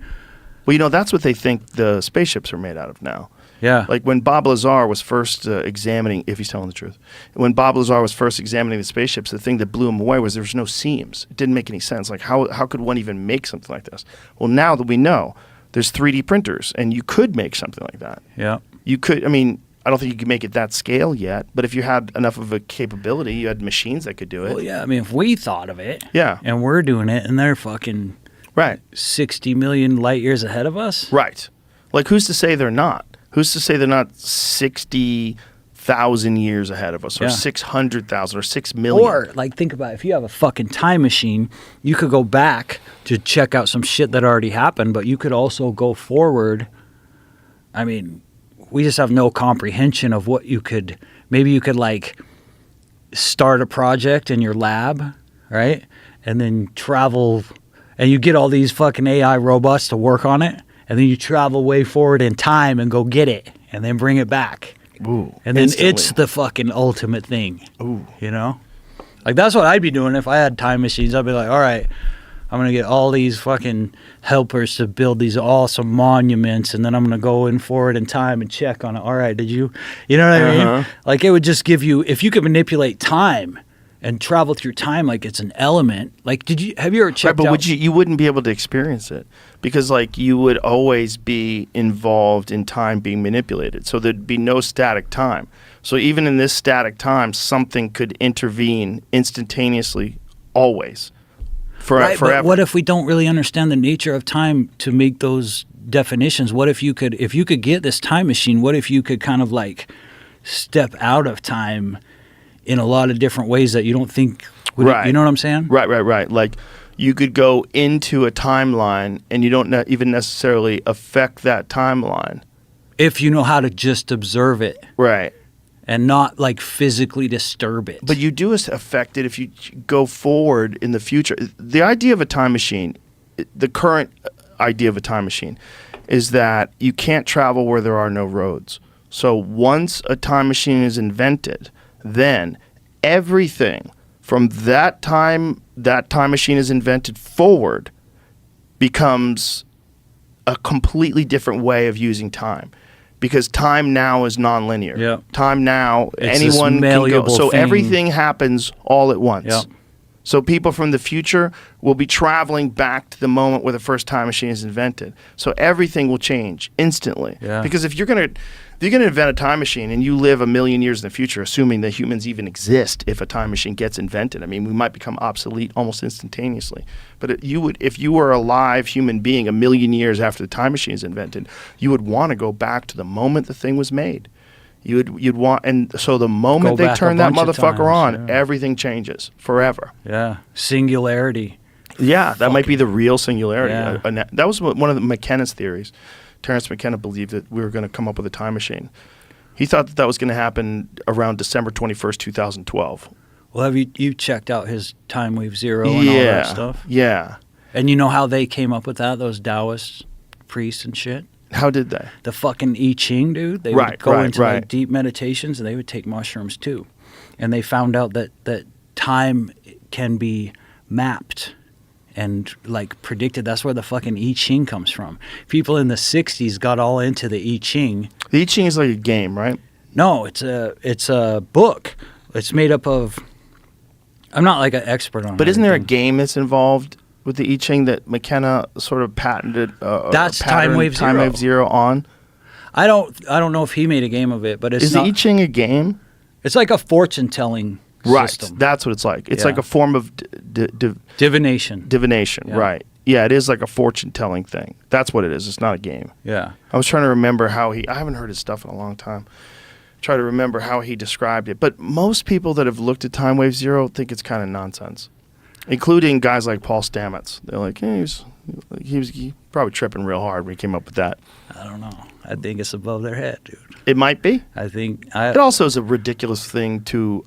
Well, that's what they think the spaceships are made out of now. yeah. Like when Bob Lazar was first examining, if he's telling the truth, when Bob Lazar was first examining the spaceships, the thing that blew him away was there was no seams. It didn't make any sense. Like how could one even make something like this? Well, now that we know, there's 3D printers, and you could make something like that. Yeah. You could, I mean, I don't think you could make it that scale yet, but if you had enough of a capability, you had machines that could do it. Well, yeah, I mean, if we thought of it, Yeah. and we're doing it, and they're fucking Right. 60 million light years ahead of us. Right. Like, who's to say they're not? Who's to say they're not 60,000 years ahead of us, or Yeah. 600,000, or 6 million? Or, like, think about it. If you have a fucking time machine, you could go back to check out some shit that already happened, but you could also go forward. I mean, we just have no comprehension of what you could. Maybe you could, like, start a project in your lab, right? And then travel, and you get all these fucking AI robots to work on it, and then you travel way forward in time and go get it, and then bring it back. Ooh, And then instantly. it's the fucking ultimate thing. Ooh. You know? Like, that's what I'd be doing if I had time machines. I'd be like, all right, I'm going to get all these fucking helpers to build these awesome monuments, and then I'm going to go in forward in time and check on it. All right, did you know what I mean? Like, it would just give you, if you could manipulate time and travel through time like it's an element. Like, have you ever checked Right, but out? you wouldn't be able to experience it because, like, you would always be involved in time being manipulated. So there'd be no static time. So even in this static time, something could intervene instantaneously, always, Right, forever. but what if we don't really understand the nature of time to make those definitions? What if you could get this time machine, what if you could kind of like step out of time in a lot of different ways that you don't think would, Right. you know what I'm saying? Right. Like, you could go into a timeline and you don't even necessarily affect that timeline. If you know how to just observe it Right. and not like physically disturb it. But you do affect it if you go forward in the future. The idea of a time machine, the current idea of a time machine, is that you can't travel where there are no roads. So once a time machine is invented, then everything from that time machine is invented forward becomes a completely different way of using time. Because time now is nonlinear. Yeah. Time now, It's this anyone can go. malleable So thing. everything happens all at once. Yeah. So people from the future will be traveling back to the moment where the first time machine is invented. So everything will change instantly. Yeah. Because if you're gonna invent a time machine and you live a million years in the future, assuming that humans even exist, if a time machine gets invented, I mean, we might become obsolete almost instantaneously. But if you were a live human being a million years after the time machine is invented, you would want to go back to the moment the thing was made. You'd want, and so the moment Go they back turn a that bunch of motherfucker on, times, yeah. everything changes forever. Yeah. Singularity. Yeah, that might be the real singularity. Yeah. That was one of the McKenna's theories. Terrence McKenna believed that we were going to come up with a time machine. He thought that was going to happen around December 21st, 2012. Well, have you checked out his Time Wave Zero and all that stuff? Yeah. And you know how they came up with that? Those Taoist priests and shit? How did they? The fucking I Ching, dude. They would go into like deep meditations, and they would take mushrooms too. And they found out that time can be mapped and like predicted. That's where the fucking I Ching comes from. People in the 60s got all into the I Ching. The I Ching is like a game, right? No, it's a book. It's made up of. I'm not like an expert on it. But isn't there a game that's involved with the I Ching that McKenna sort of patented? That's Time Wave Zero on. I don't know if he made a game of it, but is the I Ching a game? It's like a fortune telling system. Right, that's what it's like. It's like a form of divination. Divination, right? Yeah, it is like a fortune telling thing. That's what it is. It's not a game. Yeah. I was trying to remember how I haven't heard his stuff in a long time. Try to remember how he described it. But most people that have looked at Time Wave Zero think it's kind of nonsense, including guys like Paul Stamets. They're like, hey, he was probably tripping real hard when he came up with that. I don't know. I think it's above their head, dude. It might be. I think it also is a ridiculous thing to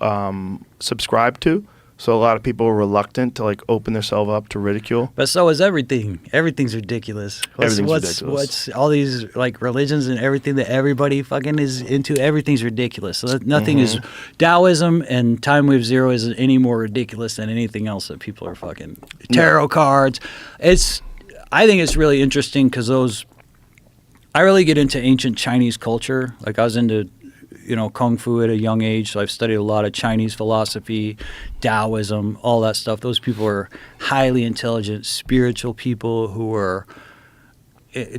subscribe to. So a lot of people are reluctant to like open themselves up to ridicule. But so is everything. Everything's ridiculous. Everything's ridiculous. What's all these like religions and everything that everybody fucking is into? Everything's ridiculous. So nothing is Taoism and Time Wave Zero isn't any more ridiculous than anything else that people are fucking tarot cards. I think it's really interesting because I really get into ancient Chinese culture. Like I was into Kung Fu at a young age, so I've studied a lot of Chinese philosophy, Taoism, all that stuff. Those people are highly intelligent, spiritual people who are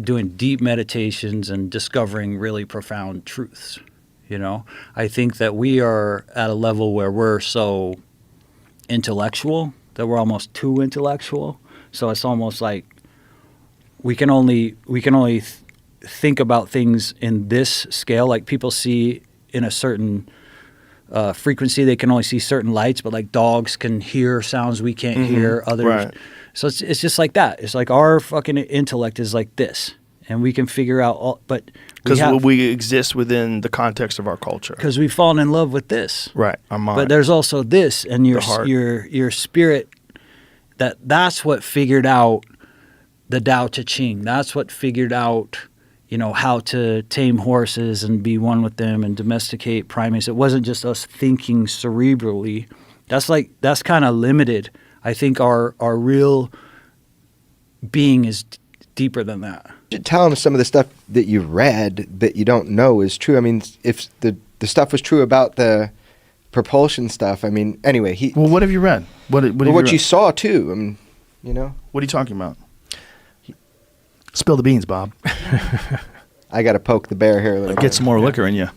doing deep meditations and discovering really profound truths. I think that we are at a level where we're so intellectual that we're almost too intellectual. So it's almost like we can only think about things in this scale. Like people see in a certain frequency, they can only see certain lights, but like dogs can hear sounds we can't hear. Others, right. So it's just like that. It's like our fucking intellect is like this, and we can figure out all. But because we exist within the context of our culture, because we've fallen in love with this, right? Our mind. But there's also this, and your spirit. That's what figured out the Tao Te Ching. That's what figured out. How to tame horses and be one with them and domesticate primates. It wasn't just us thinking cerebrally. That's kind of limited. I think our real being is deeper than that. Tell them some of the stuff that you read that you don't know is true. I mean, if the stuff was true about the propulsion stuff, I mean, anyway. Well, what have you read? What you saw too. I mean, What are you talking about? Spill the beans, Bob. I got to poke the bear here a little bit. Get some more liquor in you.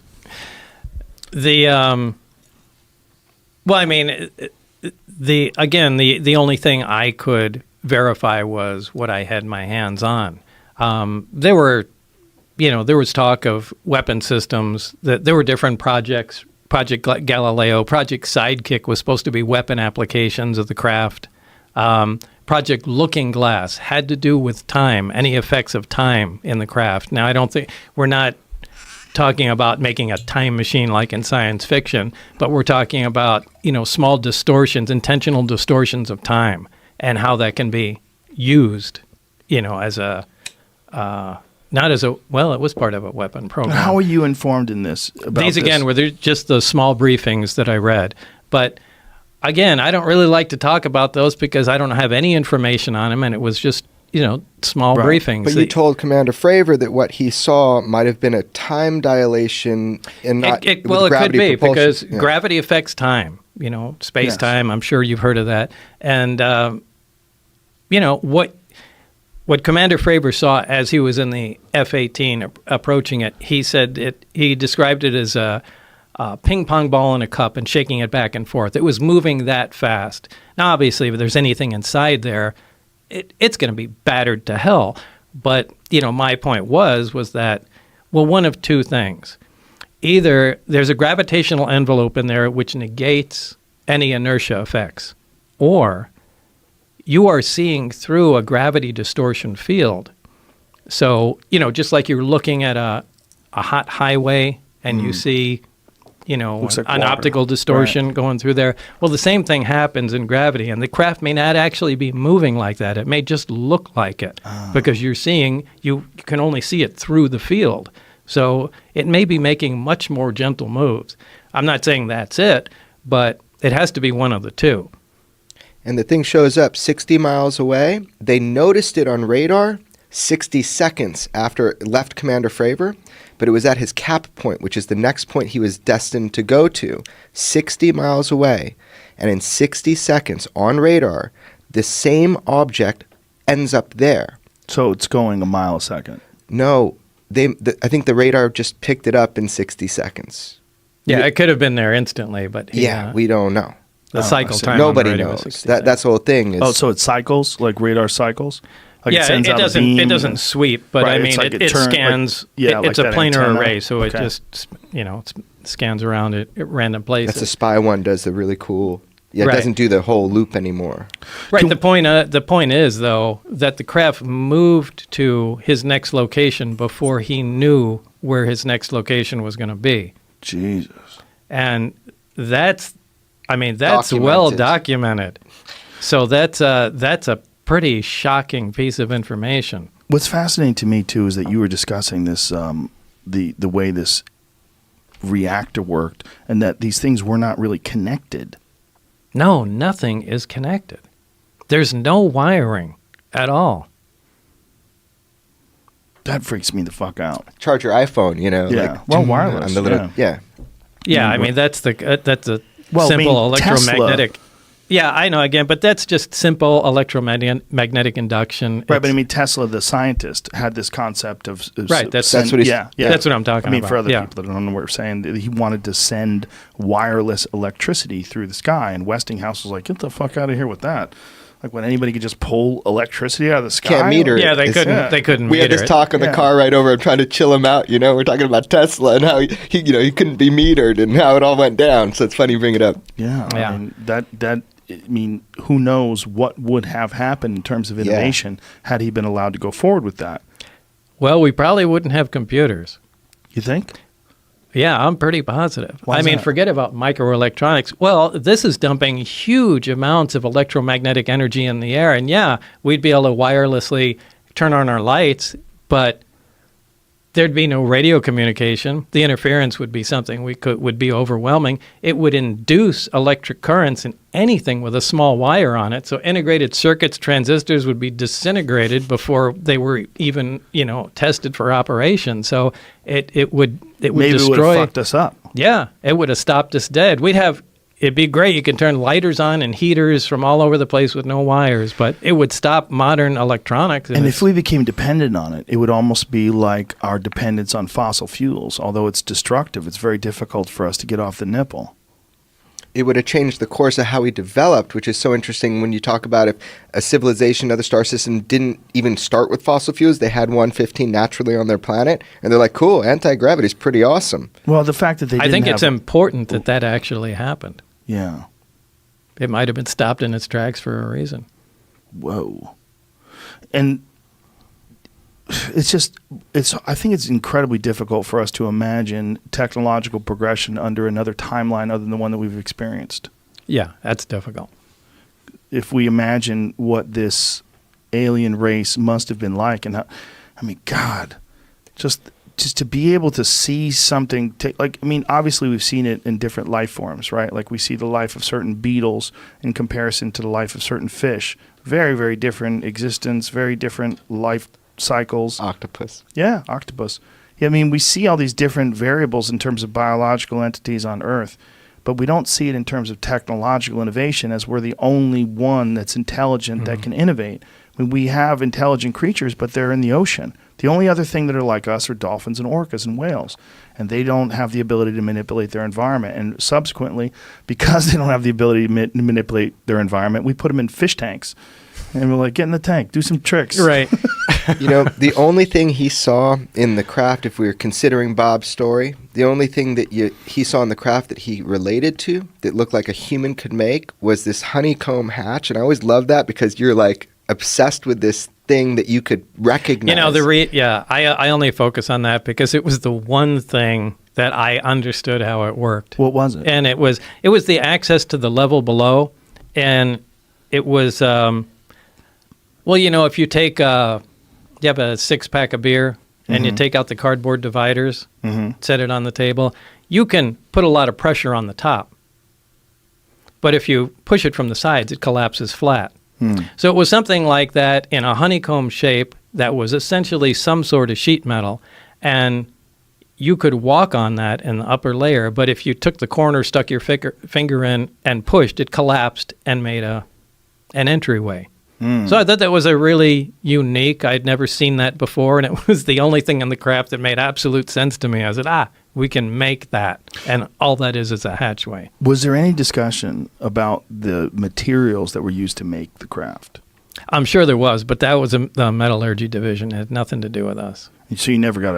The only thing I could verify was what I had my hands on. There was talk of weapon systems. That there were different projects. Project Galileo, Project Sidekick was supposed to be weapon applications of the craft. Project Looking Glass had to do with time, any effects of time in the craft. Now, I don't think we're not talking about making a time machine like in science fiction, but we're talking about, small distortions, intentional distortions of time and how that can be used, as a, not as a, well, it was part of a weapon program. How are you informed in this? These, again, were just the small briefings that I read. But again, I don't really like to talk about those because I don't have any information on them, and it was just, small briefings. But you told Commander Fravor that what he saw might have been a time dilation and not it could be propulsion. Because gravity affects time, space-time. I'm sure you've heard of that. And, what Commander Fravor saw as he was in the F-18 approaching it, he said he described it as a ping pong ball in a cup and shaking it back and forth. It was moving that fast. Now, obviously, if there's anything inside there, it's going to be battered to hell. But, my point was that, one of two things. Either there's a gravitational envelope in there which negates any inertia effects, or you are seeing through a gravity distortion field. So, just like you're looking at a hot highway and you see Looks like an water. optical distortion going through there. Well, the same thing happens in gravity, and the craft may not actually be moving like that. It may just look like it because you can only see it through the field. So it may be making much more gentle moves. I'm not saying that's it, but it has to be one of the two. And the thing shows up 60 miles away. They noticed it on radar 60 seconds after it left Commander Fravor, but it was at his cap point, which is the next point he was destined to go to, 60 miles away. And in 60 seconds on radar, the same object ends up there. So it's going a mile a second. No, I think the radar just picked it up in 60 seconds. Yeah, it could have been there instantly, but We don't know. the cycle time. Nobody on the radio was knows. 60 That's the whole thing. Is, So it cycles, like radar cycles? Like yeah, sends it out a doesn't. beam It doesn't and- sweep, but Right, I mean, it's like it it turn- like- scans. yeah, it's like a that planar antenna. array, so it Okay. just it scans around at random places. that's the Spy one does the really cool. Yeah, it Right. doesn't do the whole loop anymore. Right. The point is though that the craft moved to his next location before he knew where his next location was going to be, Jesus. and that's Documented. well documented. So that's a pretty shocking piece of information. What's fascinating to me too is that you were discussing this, the way this reactor worked, and that these things were not really connected. No, nothing is connected. There's no wiring at all. That freaks me the fuck out. Charge your iPhone, Yeah. Well, wireless, on the little, yeah. Yeah, I mean that's a Well, I simple mean, electromagnetic. Yeah, I know again, but that's just simple electromagnetic induction. Right, but It's- I mean, Tesla, the scientist, had this concept of Right, that's what he's- yeah. that's what I'm talking I mean, about. for other Yeah. people that don't know what we're saying, that he wanted to send wireless electricity through the sky, and Westinghouse was like, "Get the fuck out of here with that!" Like when anybody could just pull electricity out of the sky. Can't meter it. Yeah, they It's- couldn't. yeah. They couldn't. We had meter this it. talk in the Yeah. car right over. I'm trying to chill him out. We're talking about Tesla and how he couldn't be metered and how it all went down. So it's funny you bring it up. Yeah, Yeah. I mean, who knows what would have happened in terms of innovation had he been allowed to go forward with that? Well, we probably wouldn't have computers. You think? Yeah, I'm pretty positive. Why I is mean, that? forget about microelectronics. Well, this is dumping huge amounts of electromagnetic energy in the air, and yeah, we'd be able to wirelessly turn on our lights, but there'd be no radio communication. The interference would be something would be overwhelming. It would induce electric currents in anything with a small wire on it. So integrated circuits, transistors would be disintegrated before they were even tested for operation. So it would Maybe it would destroy. have fucked us up. Yeah, it would have stopped us dead. It'd be great. You can turn lighters on and heaters from all over the place with no wires, but it would stop modern electronics. And if we became dependent on it, it would almost be like our dependence on fossil fuels. Although it's destructive, it's very difficult for us to get off the nipple. It would have changed the course of how we developed, which is so interesting when you talk about if a civilization, another star system, didn't even start with fossil fuels. They had 115 naturally on their planet, and they're like, cool, anti-gravity is pretty awesome. Well, the fact that they I didn't think have it's important that actually happened. Yeah. It might have been stopped in its tracks for a reason. Whoa. And I think it's incredibly difficult for us to imagine technological progression under another timeline other than the one that we've experienced. Yeah, that's difficult. If we imagine what this alien race must have been like, and how, I mean, God, just to be able to see something, obviously we've seen it in different life forms, right? Like we see the life of certain beetles in comparison to the life of certain fish. Very, very different existence, very different life cycles. Octopus. Yeah, octopus. Yeah, I mean, we see all these different variables in terms of biological entities on Earth, but we don't see it in terms of technological innovation, as we're the only one that's intelligent that can innovate. I mean, we have intelligent creatures, but they're in the ocean. The only other thing that are like us are dolphins and orcas and whales, and they don't have the ability to manipulate their environment. And subsequently, because they don't have the ability to manipulate their environment, we put them in fish tanks. And we're like, get in the tank, do some tricks. Right. The only thing he saw in the craft, if we were considering Bob's story, the only thing that he saw in the craft that he related to that looked like a human could make was this honeycomb hatch. And I always love that because you're like obsessed with this thing that you could recognize. I only focus on that because it was the one thing that I understood how it worked. What was it? And it was the access to the level below, and it was well, you know, if you take you have a 6-pack of beer and you take out the cardboard dividers, set it on the table, you can put a lot of pressure on the top. But if you push it from the sides, it collapses flat. So it was something like that in a honeycomb shape that was essentially some sort of sheet metal, and you could walk on that in the upper layer, but if you took the corner, stuck your finger in, and pushed, it collapsed and made an entryway. So I thought that was a really unique. I'd never seen that before, and it was the only thing in the craft that made absolute sense to me. I said, we can make that, and all that is a hatchway. Was there any discussion about the materials that were used to make the craft? I'm sure there was, but that was the metallurgy division. It had nothing to do with us. So you never got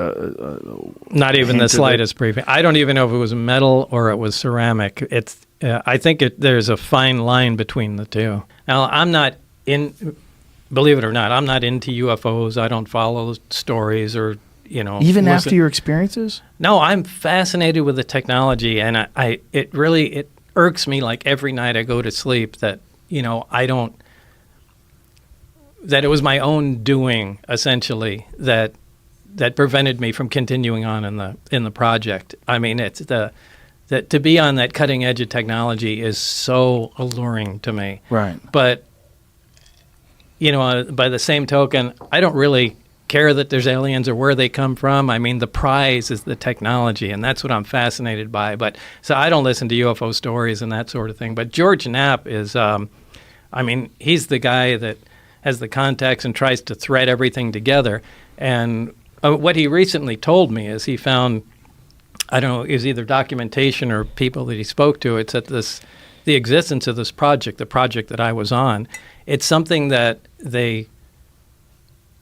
not even hint the of slightest briefing. I don't even know if it was metal or it was ceramic. It's I think there's a fine line between the two. Now, I'm not believe it or not, I'm not into UFOs. I don't follow stories or, you know. Even after your experiences? No, I'm fascinated with the technology, and it irks me like every night I go to sleep that, you know, that it was my own doing, essentially, that prevented me from continuing on in the project. I mean, it's that to be on that cutting edge of technology is so alluring to me. Right. But, you know, by the same token, I don't really care that there's aliens or where they come from. I mean, the prize is the technology, and that's what I'm fascinated by. But so I don't listen to UFO stories and that sort of thing. But George Knapp is, he's the guy that has the contacts and tries to thread everything together. And what he recently told me is he found, I don't know, it was either documentation or people that he spoke to. It's that the existence of this project, the project that I was on, it's something that they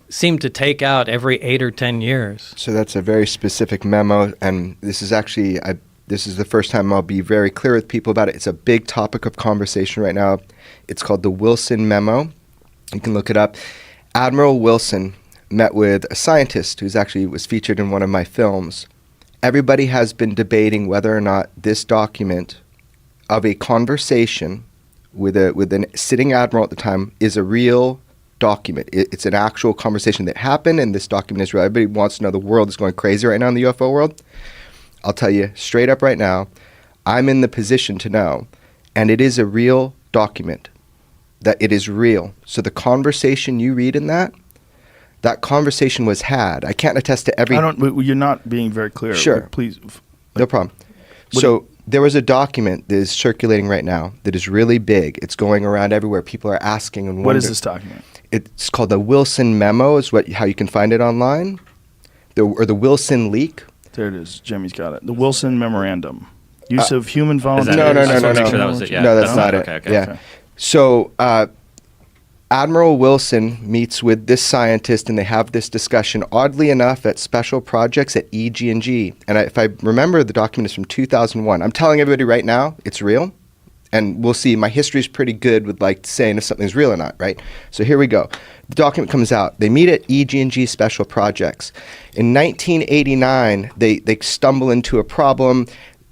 seem to take out every 8 or 10 years. So that's a very specific memo, and this is actually, this is the first time I'll be very clear with people about it. It's a big topic of conversation right now. It's called the Wilson Memo. You can look it up. Admiral Wilson met with a scientist who's actually was featured in one of my films. Everybody has been debating whether or not this document of a conversation with a sitting admiral at the time is a real document. It's an actual conversation that happened, and this document is real. Everybody wants to know. The world is going crazy right now in the UFO world. I'll tell you straight up right now, I'm in the position to know, and it is a real document, that it is real. So the conversation you read in that conversation was had. I can't attest to every... You're not being very clear. Sure. Please. No problem. So there was a document that is circulating right now that is really big. It's going around everywhere. People are asking and wondering. What is this document? It's called the Wilson Memo, is how you can find it online. Or the Wilson Leak. There it is. Jimmy's got it. The Wilson Memorandum. Use of human volunteers. No. I just want to make sure that was it. Yeah, no, that's not it. Okay. Yeah. Okay. So Admiral Wilson meets with this scientist, and they have this discussion, oddly enough, at special projects at EG&G. And if I remember, the document is from 2001. I'm telling everybody right now, it's real. And we'll see. My history is pretty good with saying if something's real or not, right? So here we go. The document comes out. They meet at EG&G special projects. In 1989, they stumble into a problem.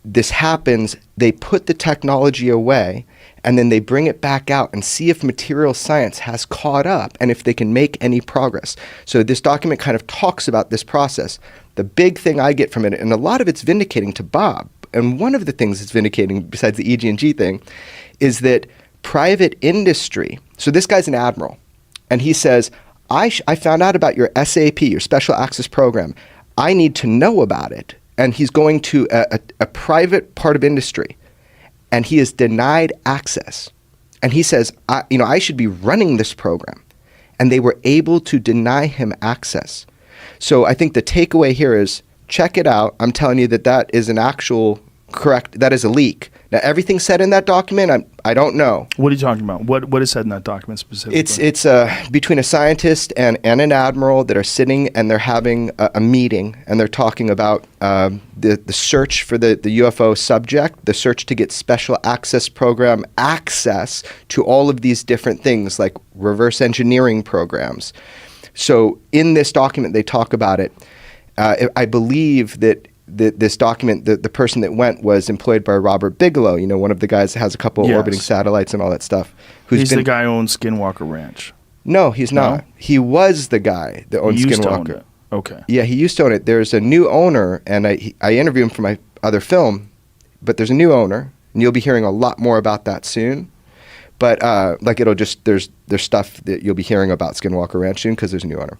This happens. They put the technology away, and then they bring it back out and see if material science has caught up and if they can make any progress. So this document kind of talks about this process. The big thing I get from it, and a lot of it's vindicating to Bob, and one of the things that's vindicating besides the EG&G thing, is that private industry, so this guy's an admiral, and he says, I found out about your SAP, your Special Access Program. I need to know about it. And he's going to a private part of industry, and he is denied access. And he says, I should be running this program. And they were able to deny him access. So I think the takeaway here is, check it out. I'm telling you that is an actual correct, that is a leak. Now, everything said in that document, I don't know. What are you talking about? What is said in that document specifically? It's between a scientist and an admiral that are sitting, and they're having a meeting, and they're talking about the search for the UFO subject, the search to get special access program access to all of these different things like reverse engineering programs. So in this document, they talk about it. I believe that this document, the person that went was employed by Robert Bigelow, one of the guys that has a couple Yes. orbiting satellites and all that stuff. He's the guy who owns Skinwalker Ranch. No, he's not. He was the guy that owns He used to own Skinwalker. it. Okay. Yeah, he used to own it. There's a new owner, and I interviewed him for my other film, but there's a new owner, and you'll be hearing a lot more about that soon. But there's stuff that you'll be hearing about Skinwalker Ranch soon because there's a new owner.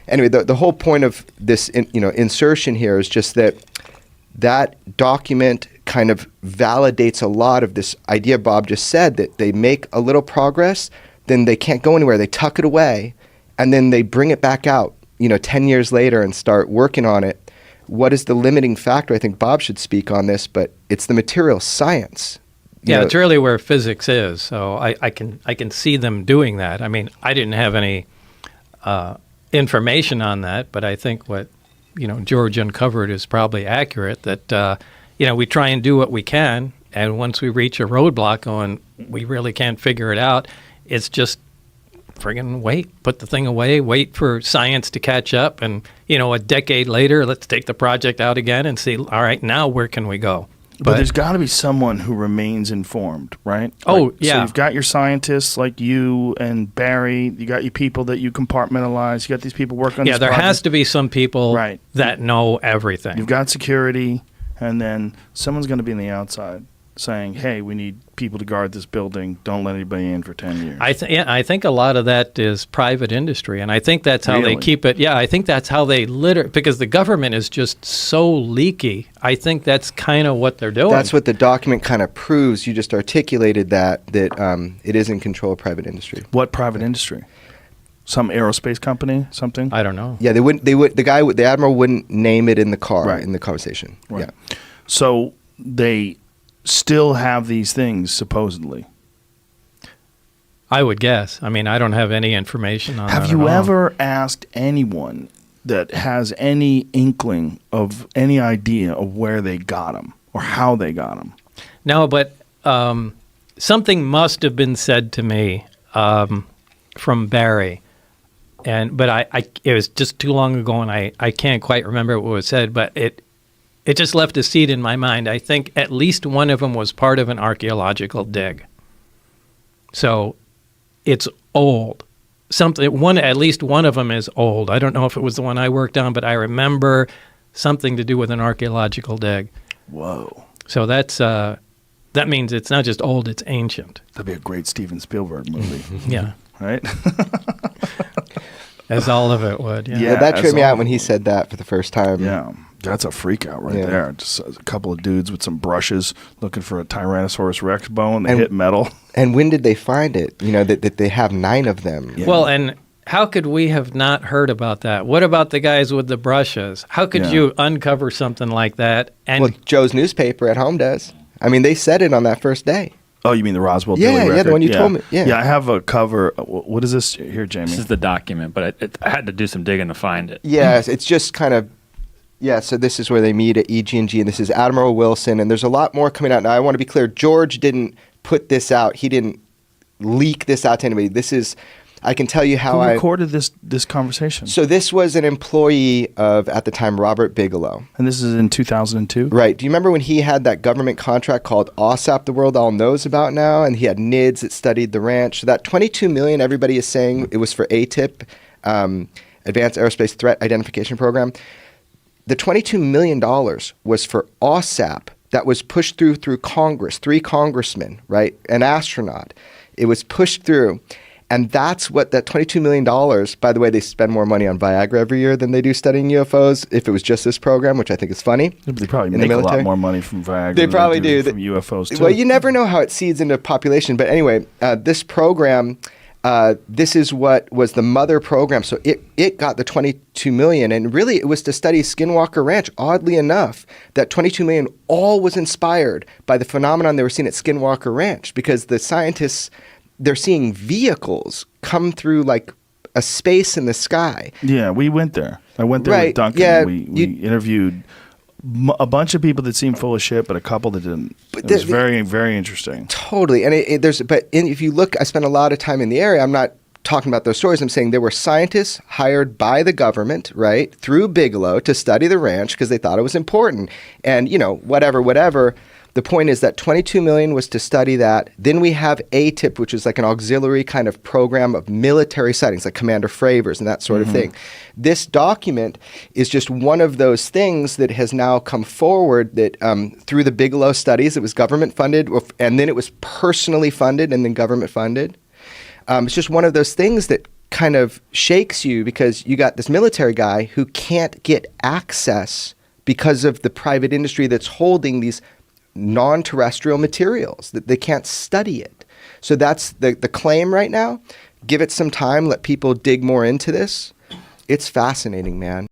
Anyway, the whole point of this insertion here is just that document kind of validates a lot of this idea Bob just said, that they make a little progress, then they can't go anywhere. They tuck it away, and then they bring it back out, 10 years later and start working on it. What is the limiting factor? I think Bob should speak on this, but it's the material science. Yeah, it's really where physics is. So I can see them doing that. I mean, I didn't have any information on that, but I think what George uncovered is probably accurate. That we try and do what we can, and once we reach a roadblock, going, we really can't figure it out. It's just friggin' put the thing away, wait for science to catch up, and a decade later, let's take the project out again and see. All right, now where can we go? But there's got to be someone who remains informed, right? Yeah. So you've got your scientists like you and Barry. You got your people that you compartmentalize. You got these people working on Yeah, this there project. has to be some people Right. that know everything. You've got security, and then someone's going to be on the outside saying, hey, we need people to guard this building. Don't let anybody in for 10 years. I think a lot of that is private industry, and I think that's how Really? they keep it. Yeah, I think that's how they because the government is just so leaky. I think that's kind of what they're doing. That's what the document kind of proves. You just articulated that it is in control of private industry. What private industry? Some aerospace company? Something? I don't know. Yeah, the admiral wouldn't name it in the car Right. in the conversation. Right. Yeah. So they still have these things, supposedly. I would guess. I mean, I don't have any information on that. Have at you all. ever asked anyone that has any inkling of any idea of where they got them or how they got them? No, but something must have been said to me from Barry, but it was just too long ago, and I can't quite remember what was said, but it just left a seed in my mind. I think at least one of them was part of an archaeological dig. So it's old. At least one of them is old. I don't know if it was the one I worked on, but I remember something to do with an archaeological dig. Whoa. So that means it's not just old, it's ancient. That'd be a great Steven Spielberg movie. Yeah. Right? As all of it would. Yeah. Yeah. Yeah, that that's tripped me all. out when he said that for the first time. Yeah. That's a freak out right Yeah. there. Just a couple of dudes with some brushes looking for a Tyrannosaurus Rex bone. They And- hit metal. And when did they find it? that they have 9 of them. Yeah. Well, and how could we have not heard about that? What about the guys with the brushes? How could Yeah. you uncover something like that? And Well, Joe's newspaper at home does. I mean, they said it on that first day. Oh, you mean the Roswell Yeah, Daily yeah, the Record? one you told me. Yeah. Yeah, I have a cover. What is this here, Jamie? This is the document, but I had to do some digging to find it. Yes, it's just kind of, so this is where they meet at EG&G, and this is Admiral Wilson, and there's a lot more coming out. Now, I want to be clear, George didn't put this out. He didn't leak this out to anybody. This is, I can tell you how Who recorded this conversation? So this was an employee of, at the time, Robert Bigelow. And this is in 2002? Right. Do you remember when he had that government contract called OSAP, the world all knows about now, and he had NIDS that studied the ranch? So that $22 million, everybody is saying it was for ATIP, Advanced Aerospace Threat Identification Program. The $22 million was for OSAP that was pushed through Congress, 3 congressmen, right, an astronaut. It was pushed through. And that's what that $22 million, by the way, they spend more money on Viagra every year than they do studying UFOs if it was just this program, which I think is funny. They probably in the make a lot military. more money from Viagra They than probably do. from UFOs, too. Well, you never know how it seeds into population. But anyway, this program, this is what was the mother program. So it got the $22 million. And really, it was to study Skinwalker Ranch. Oddly enough, that $22 million all was inspired by the phenomenon they were seeing at Skinwalker Ranch, because the scientists, they're seeing vehicles come through like a space in the sky. Yeah, we went there. I went there Right, with Duncan. yeah, We interviewed a bunch of people that seemed full of shit, but a couple that didn't. But It was the- very, very interesting. Totally. And if you look, I spent a lot of time in the area. I'm not talking about those stories, I'm saying there were scientists hired by the government, right, through Bigelow to study the ranch because they thought it was important. And, whatever. The point is that $22 million was to study that. Then we have ATIP, which is like an auxiliary kind of program of military sightings, like Commander Fravers and that sort of thing. This document is just one of those things that has now come forward that through the Bigelow studies, it was government funded, and then it was personally funded and then government funded. It's just one of those things that kind of shakes you because you got this military guy who can't get access because of the private industry that's holding these non-terrestrial materials, that they can't study it. So that's the claim right now. Give it some time, let people dig more into this. It's fascinating, man.